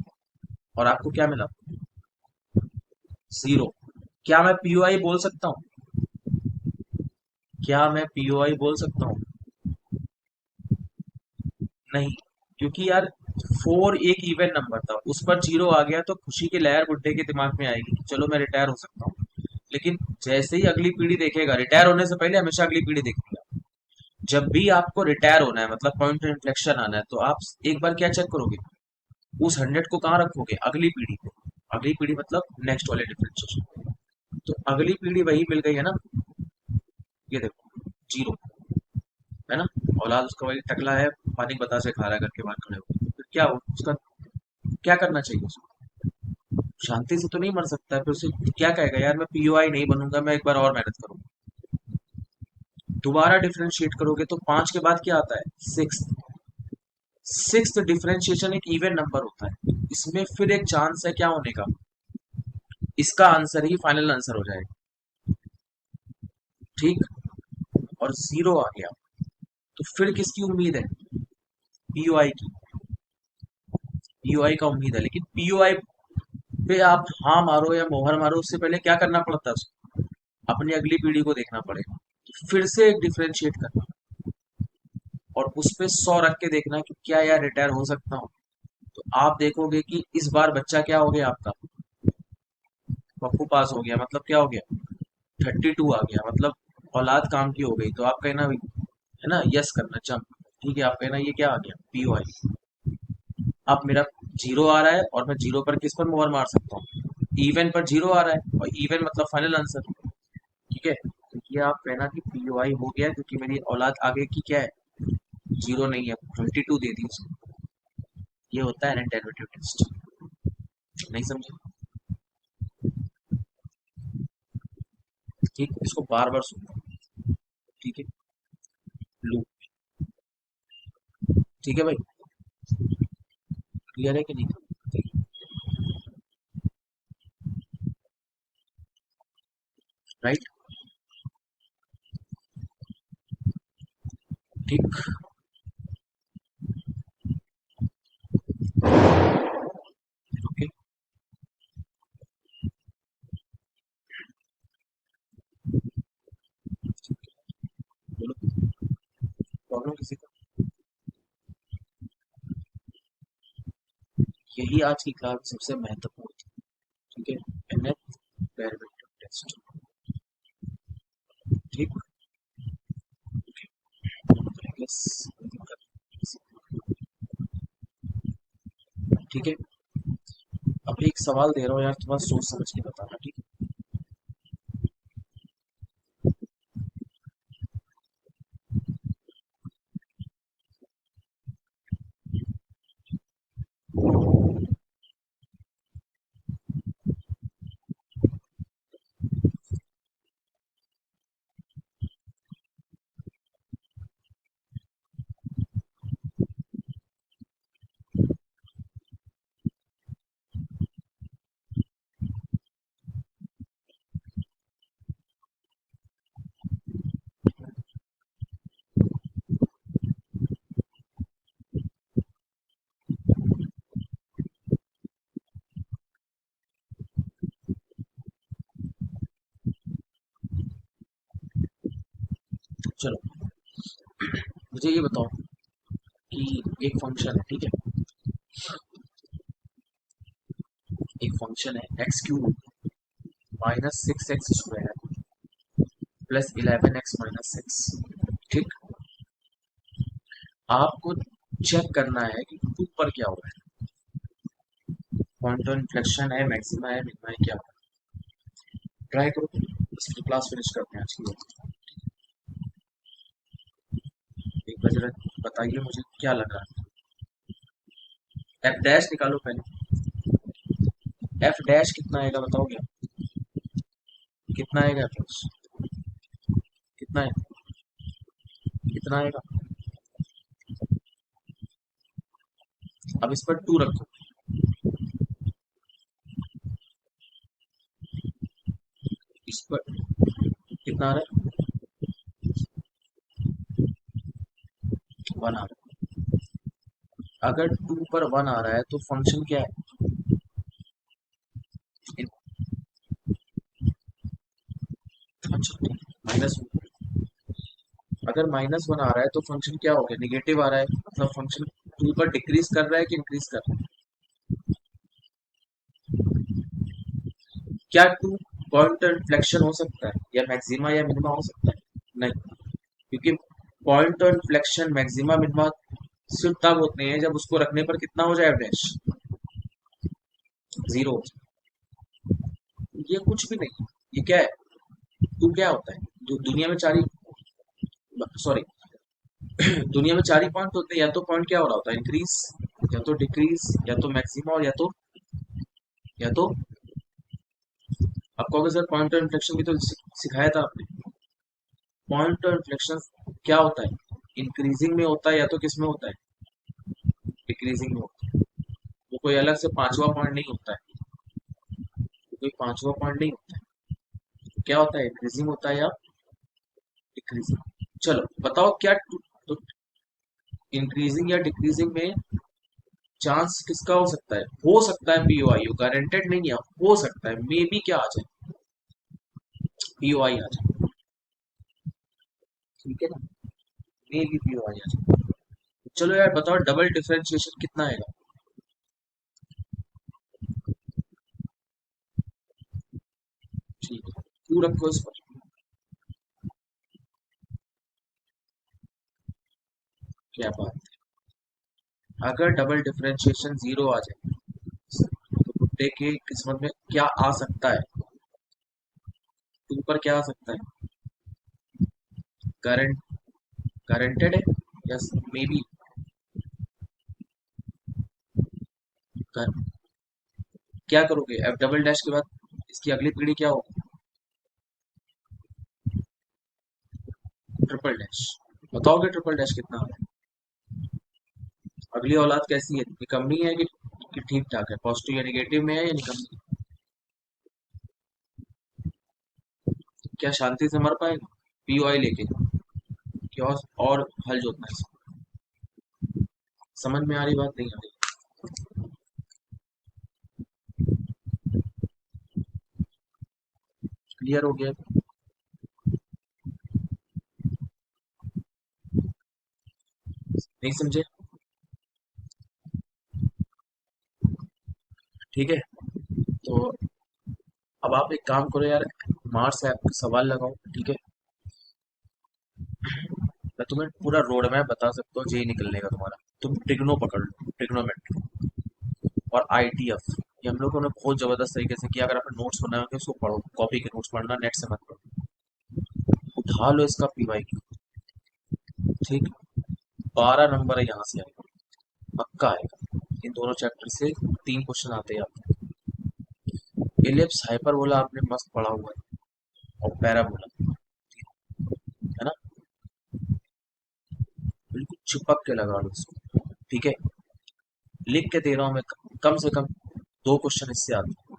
और आपको क्या मिला, जीरो। क्या मैं पीओआई बोल सकता हूँ? क्या मैं पीओआई बोल सकता हूँ? नहीं, क्योंकि यार फोर एक इवन नंबर था, उस पर जीरो आ गया तो खुशी की लहर बुड्ढे के दिमाग में आएगी कि चलो मैं रिटायर हो सकता हूँ। लेकिन जैसे ही अगली पीढ़ी देखेगा, रिटायर होने से पहले हमेशा अगली पीढ़ी देखेगा। जब भी आपको रिटायर होना है, मतलब पॉइंट ऑफ इन्फ्लेक्शन आना है, तो आप एक बार क्या चेक करोगे, उस 100 को कहाँ रखोगे, अगली पीढ़ी पे। अगली पीढ़ी मतलब नेक्स्ट वाले डिफरेंशिएशन। तो अगली पीढ़ी वही मिल गई है ना, ये देखो जीरो, है ना। औलाद उसका वही टकला है, पानी बतासे खा रहा है करके बाहर खड़े हो, फिर क्या हो उसका, क्या करना चाहिए उसको? शांति से तो नहीं मर सकता है, फिर उसे क्या कहेगा, यार मैं पीयूआई नहीं बनूंगा, मैं एक बार और मेहनत करूंगा। दोबारा डिफरेंशिएट करोगे तो 5 के बाद क्या आता है, सिक्स। सिक्स डिफरेंशिएशन एक इवन नंबर होता है, इसमें फिर एक चांस है क्या होने का, इसका आंसर ही फाइनल आंसर हो जाएगा, ठीक। और जीरो आ गया, तो फिर किसकी उम्मीद है, पीयूआई की। पीयूआई का उम्मीद है, लेकिन पीयूआई पे आप हाँ मारो या मोहर मारो, उससे पहले क्या करना पड़ता है उसको, अपनी अगली पीढ़ी को देखना पड़ेगा, तो फिर से एक डिफरेंशिएट करना, और उस पे 100 रख के देखना कि क्या यार रिटायर हो सकता हूँ। तो आप देखोगे कि इस बार बच्चा क्या हो गया आपका, पप्पू पास हो गया, मतलब क्या हो गया, 32 आ गया, मतलब औलाद काम की हो गई। तो आप कहना, है ना, यस करना जंप, ठीक है, आप कहना ये क्या आ गया, पीओआई। अब मेरा जीरो आ रहा है, और मैं जीरो पर किस पर मोहर मार सकता हूँ, इवन पर जीरो आ रहा है, और इवन मतलब फाइनल आंसर, ठीक है। तो ये आप कहना कि पीओआई हो गया, क्योंकि मेरी औलाद आगे की क्या है, जीरो नहीं है, 22 दे दी उसको। ये होता है डेरिवेटिव टेस्ट, नहीं समझे, ठीक। इसको बार बार सुनना, ठीक है, लूप, ठीक है भाई, क्लियर है कि नहीं, राइट, ठीक, ओके, बोलो, प्रॉब्लम किसी का, यही आज की क्लास सबसे महत्वपूर्ण थी, ठीक है, nth डेरिवेटिव टेस्ट, ठीक, प्लस, ठीक है। अब एक सवाल दे रहा हूँ यार, थोड़ा सोच समझ के बताना, ठीक है, चलो मुझे ये बताओ कि एक फंक्शन है, ठीक है, एक फंक्शन है x cube minus 6x² plus 11x-6, ठीक। आपको चेक करना है कि टू पर क्या हो रहा है, पॉइंट ऑफ इन्फ्लेक्शन है, मैक्सिमा है, मिनिमा है, क्या हो रहा है, ट्राई करो, इसकी क्लास फिनिश करते हैं आज की। एक बार जरा बताइए मुझे क्या लग रहा है, एफ डैश निकालो पहले, एफ डैश कितना आएगा बताओगे, कितना आएगा एफ डैश, कितना है, कितना आएगा, अब इस पर टू रखो, इस पर कितना आ रहा है, वन आ रहा है, अगर टू पर वन आ रहा है तो फंक्शन क्या है, अच्छा माइनस, अगर माइनस वन आ रहा है तो फंक्शन क्या हो गया, निगेटिव आ रहा है, मतलब फंक्शन टू पर डिक्रीज कर रहा है कि इंक्रीज कर रहा है, क्या टू पॉइंट इन्फ्लेक्शन हो सकता है, या मैक्सिमा या मिनिमा हो सकता है, नहीं, क्योंकि point of inflection maxima minima सिर्फ तब होते हैं जब उसको रखने पर कितना हो जाए डैश, जीरो, ये कुछ भी नहीं है। ये क्या है? टू क्या होता है? दुनिया में चार ही, सॉरी, दुनिया में चार ही पॉइंट होते हैं। या तो पॉइंट क्या हो रहा होता है, इंक्रीज, या तो डिक्रीज, या तो मैक्सिमा, और या तो आपको, अगर सर पॉइंट ऑफ इन्फ्लेक्शन भी तो सिखाया था आपने। पॉइंट ऑफ इन्फ्लेक्शन क्या होता है? इंक्रीजिंग में होता है या तो किस में होता है? डिक्रीजिंग में होता है। वो कोई अलग से पांचवा पॉइंट नहीं होता है। वो कोई पांचवा पॉइंट नहीं होता है। तो क्या होता है, इंक्रीजिंग होता है या डिक्रीजिंग? चलो बताओ क्या तो इंक्रीजिंग या डिक्रीजिंग में चांस किसका हो सकता है पीओआई, गारंटेड नहीं है, हो सकता है, मे बी क्या आ जाए, पीओआई आ जाए। ठीक है ना? मे बी पीओआई आ जाए। चलो यार बताओ, डबल डिफरेंशिएशन कितना आएगा? ठीक है, क्यों रखो इस पर। क्या बात है, अगर डबल डिफरेंशिएशन जीरो आ जाए तो भुट्टे की किस्मत में क्या आ सकता है? टू पर क्या आ सकता है? गारंट गारंटेड है? Yes, may be. क्या करोगे अब डबल डैश के बाद? इसकी अगली पीढ़ी क्या होगी? Triple dash. बताओगे ट्रिपल डैश कितना है? अगली औलाद कैसी है, निकम्मी है कि ठीक ठाक है, पॉजिटिव या निगेटिव में है या निकम्मी? क्या शांति से मर पाएगा पीओआई लेके? कि और हल जोतना है इसको? समझ में आ रही बात, नहीं आ रही? क्लियर हो गया? नहीं समझे? ठीक है, तो अब आप एक काम करो यार, मार्स ऐप पे सवाल लगाओ, ठीक है? मैं तुम्हें पूरा रोड मैप बता सकता हूँ, जेई निकलने का तुम्हारा। तुम ट्रिग्नो पकड़ लो, ट्रिग्नोमेट्री और आईटीएफ। ये हम लोगों ने बहुत जबरदस्त तरीके से किया। अगर आपने नोट्स बनाए होंगे उसको पढ़ो, कॉपी के नोट्स पढ़ना, नेट से मत पढ़ो। उठा लो इसका पीवाई की। ठीक, 12 नंबर है यहाँ से आएगा, पक्का आएगा। इन दोनों चैप्टर से तीन क्वेश्चन आते हैं आपके। इलिप्स हाइपरबोला आपने मस्त पढ़ा हुआ है, और पैराबोला, है ना? बिल्कुल चिपक के लगा लो इसको, ठीक है? लिख के दे रहा हूँ मैं, कम से कम दो क्वेश्चन इससे आते हैं,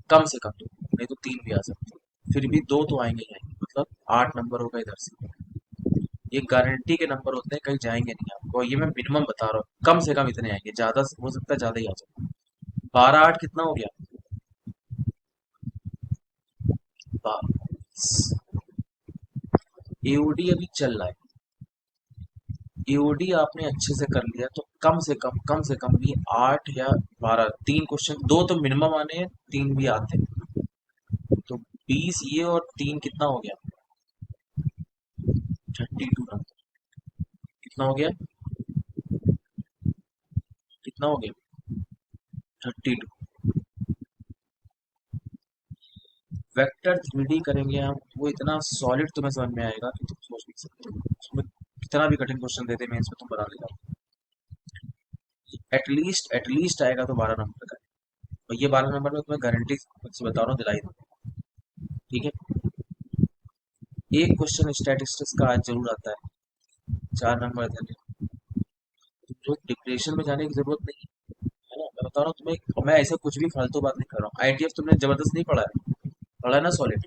कम से कम दो, नहीं तो तीन भी आ सकते हैं। फिर भी दो तो आएंगे ही आएंगे, मतलब 8 नंबर होगा इधर से। ये गारंटी के नंबर होते हैं, कहीं जाएंगे नहीं आपको, ये मैं मिनिमम बता रहा हूँ, कम से कम इतने आएंगे, ज्यादा हो सकता है ज्यादा ही आ जाए। 12 8 कितना हो गया? एओडी अभी चल रहा है। एओडी आपने अच्छे से कर लिया तो कम से कम भी 8 या 12, तीन क्वेश्चन, दो तो मिनिमम आने हैं, तीन भी आते हैं। तो 20 ये और तीन कितना हो गया? 32 नंबर। कितना हो गया? कितना हो गया? 32। वेक्टर 3D करेंगे हम, वो इतना सॉलिड तुम्हें समझ में आएगा कि तुम सोच नहीं सकते। उसमें कितना भी कठिन क्वेश्चन देते मैं इसमें तुम बना लेगा। एटलीस्ट आएगा तो 12 नंबर का। और ये 12 नंबर में तुम्हें गारंटी से बता रहा हूँ, दिलाई दूँ। ठीक है, एक क्वेश्चन स्टैटिस्टिक्स का आज जरूर आता है, 4 नंबर देने। तो डिप्रेशन में जाने की जरूरत नहीं है ना, मैं बता रहा हूँ तुम्हें, और मैं ऐसा कुछ भी फालतू बात नहीं कर रहा हूँ। आईटीएफ तुमने जबरदस्त नहीं पढ़ा है, पढ़ा है ना सॉलिड?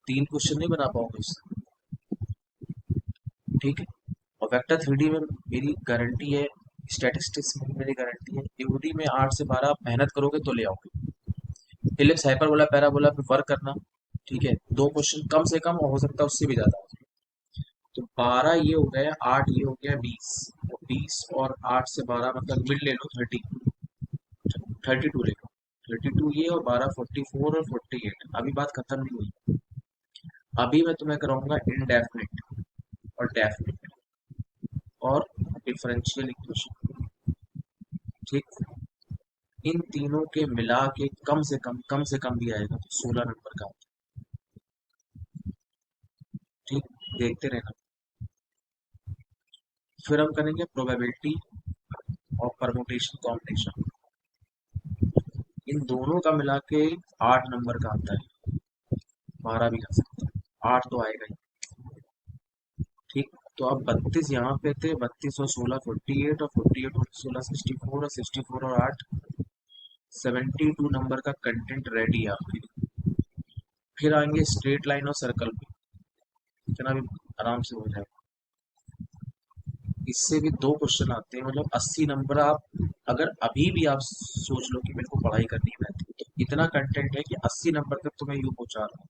तीन क्वेश्चन नहीं बना पाओगे इससे, ठीक है? और वेक्टर 3D में मेरी गारंटी है, स्टैटिस्टिक्स में भी मेरी गारंटी है, ईओडी में 8 से 12 आप मेहनत करोगे तो ले आओगे। इलिप्स हाइपरबोला पैराबोला पे वर्क करना, ठीक है? दो क्वेश्चन कम से कम, और हो सकता है उससे भी ज्यादा। तो 12 ये हो गया, 8 ये हो गया, 20। तो 20 और 8 से 12 मतलब मिड ले लो, 30, 32 ले लो। 32 ये और 12, 44 और 48। अभी बात खत्म नहीं हुई, अभी मैं तुम्हें कराऊंगा इनडेफिनिट और डेफिनिट और डिफरेंशियल इक्वेशन, ठीक? इन तीनों के मिला के कम से कम भी आएगा तो 16 नंबर का आता है। ठीक, देखते रहना। फिर हम करेंगे प्रोबेबिलिटी और परमुटेशन कॉम्बिनेशन। इन दोनों का मिला के 8 नंबर का आता है। 12 भी आ सकता है, 8 तो आएगा ही। ठीक, तो अब 32 यहाँ पे थे, 32 और 16 48, और 48 और 16 64, और 64 और 8 72 नंबर का कंटेंट रेडी है आपके लिए। फिर आएंगे स्ट्रेट लाइन और सर्कल पे, इतना भी आराम से हो जाएगा। इससे भी दो क्वेश्चन आते हैं, मतलब 80 नंबर। आप अगर अभी भी आप सोच लो कि मेरे को पढ़ाई करनी है मैथ, तो इतना कंटेंट है कि 80 नंबर तक तो मैं यूं पहुंचा रहा हूँ।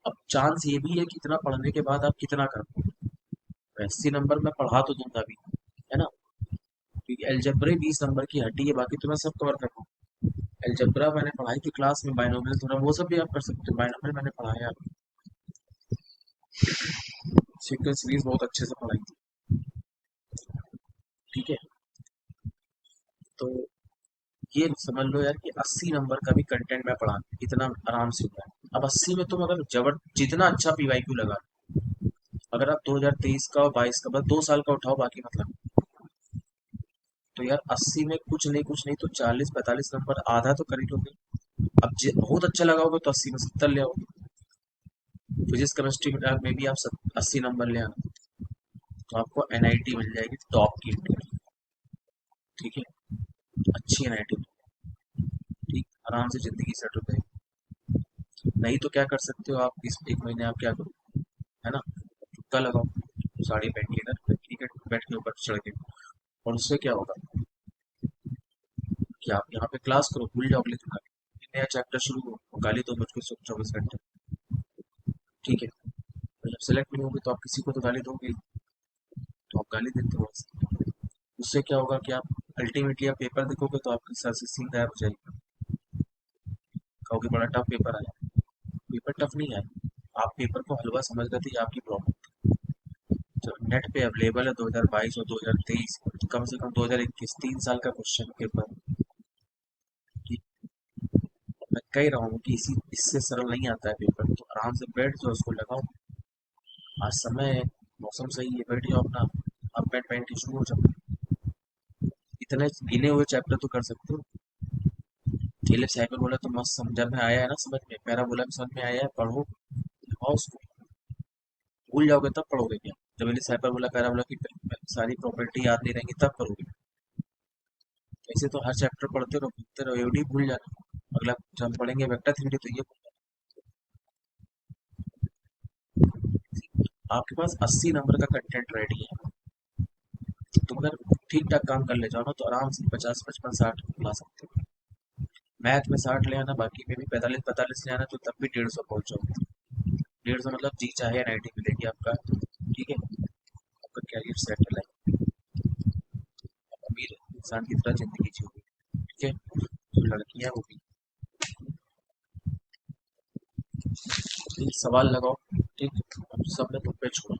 अब चांस ये भी है कि इतना पढ़ने के बाद आप कितना कर पाओ। 80 नंबर मैं पढ़ा तो दूंगा अभी, है ना, क्योंकि अलजेब्रा 20 नंबर की हड्डी है, बाकी तो मैं सब कवर कर पाऊँ। अलजेब्रा मैंने पढ़ाई थी क्लास में, बाइनोमियल थ्योरम वो सब भी आप कर सकते हो, बाइनोमियल मैंने पढ़ाया, सीक्वेंस सीरीज बहुत अच्छे से पढ़ाई थी। ठीक है, तो ये समझ लो यार कि 80 नंबर का भी कंटेंट मैं पढ़ा इतना आराम से होता है। अब 80 में तुम अगर जबर जितना अच्छा पीवाईक्यू लगा, अगर आप 2023 का और 22 का बस 2 साल का उठाओ बाकी मतलब, तो यार 80 में कुछ नहीं तो 40 45 नंबर आधा तो कर ही लोगे। अब बहुत अच्छा लगा होगा तो 80 में 70 ले आओ। फिजिक्स केमिस्ट्री में भी आप 80 नंबर ले आना, तो आपको एनआईटी मिल जाएगी टॉप की इंडिया की। ठीक है, अच्छी एनआईटी। ठीक, आराम से जिंदगी सेट हो जाएगी। नहीं तो क्या कर सकते हो आप, इस 1 महीने आप क्या करो, है ना, तुक्का लगाओ, साड़ी पहन के घर ठीक है बैठ के ऊपर चढ़ के, और उससे क्या होगा कि आप यहाँ पे क्लास करो, भूल जाओ अगले दिन का, नया चैप्टर शुरू हो, गाली दो मुझको 24 घंटे। ठीक है, तो जब सेलेक्ट नहीं होगे तो आप किसी को तो गाली दोगे ही, तो आप गाली देते हो। उससे क्या होगा कि आप अल्टीमेटली आप पेपर देखोगे तो आपकी सर से सीन गायब हो जाएगी। कहोगे बड़ा टफ पेपर आया। पेपर टफ नहीं आया, आप पेपर को हलवा समझ गए थे, ये आपकी प्रॉब्लम। जो नेट पे अवेलेबल है 2022 और 2023, तो कम से कम 2021 3 साल का क्वेश्चन पेपर की। मैं कह रहा हूँ कि इसी इससे सरल नहीं आता है पेपर, तो आराम से बैठ जाओ उसको लगाओ। आज समय है, मौसम सही है, बैठ जाओ अपना, अब पेन पहन के शुरू हो जाओ। इतने गिने हुए चैप्टर तो कर सकते हो। थेलिस हाइपर बोला तो मस्त समझ में आया है ना, समझ में, पैरा बोला भी समझ में आया है, पढ़ो लगाओ उसको। भूल जाओगे तब पढ़ोगे क्या, जब एलिस हाइपर बोला पैरा बोला कि सारी प्रॉपर्टी याद नहीं रहेंगी तब पढ़ोगे। ऐसे तो हर चैप्टर पढ़ते रहो एवढी भूल जाना। अगला जब हम पढ़ेंगे वेक्टर थ्योरी तो ये आपके पास 80 नंबर का कंटेंट रेडी है। तुम अगर ठीक ठाक काम कर ले जाओ ना तो आराम से 50 55 60 ला सकते हो। मैथ में 60 ले आना, बाकी में भी 45 45 ले आना, तो तब भी 150 पहुंच जाओगे। 150 मतलब जी चाहे 90 मिलेगी आपका। ठीक है, आपका कैरियर सेट है लाइफ, अमीर इंसान की तरह जिंदगी जियोगे। ठीक है, जो लड़कियां वो भी। एक सवाल लगाओ। ठीक, अब सब में तुम पे छोड़ो,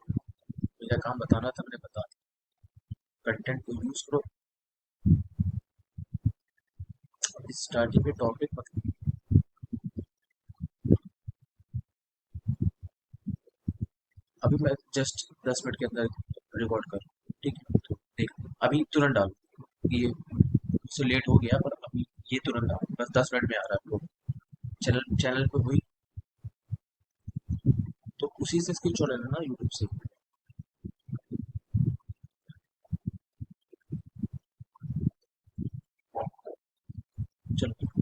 मेरा काम बताना था मैंने बता दिया। कंटेंट को यूज करो। स्टार्टिंग में टॉपिक मतलब, अभी मैं जस्ट 10 मिनट के अंदर रिकॉर्ड कर, ठीक है, तो देख अभी तुरंत डालो ये, उससे लेट हो गया पर अभी ये तुरंत डालो, बस 10 मिनट में आ रहा है आपको। चैनल चैनल पे हुई तो उसी से स्क्रीनशॉट लेना ना यूट्यूब से। चलो।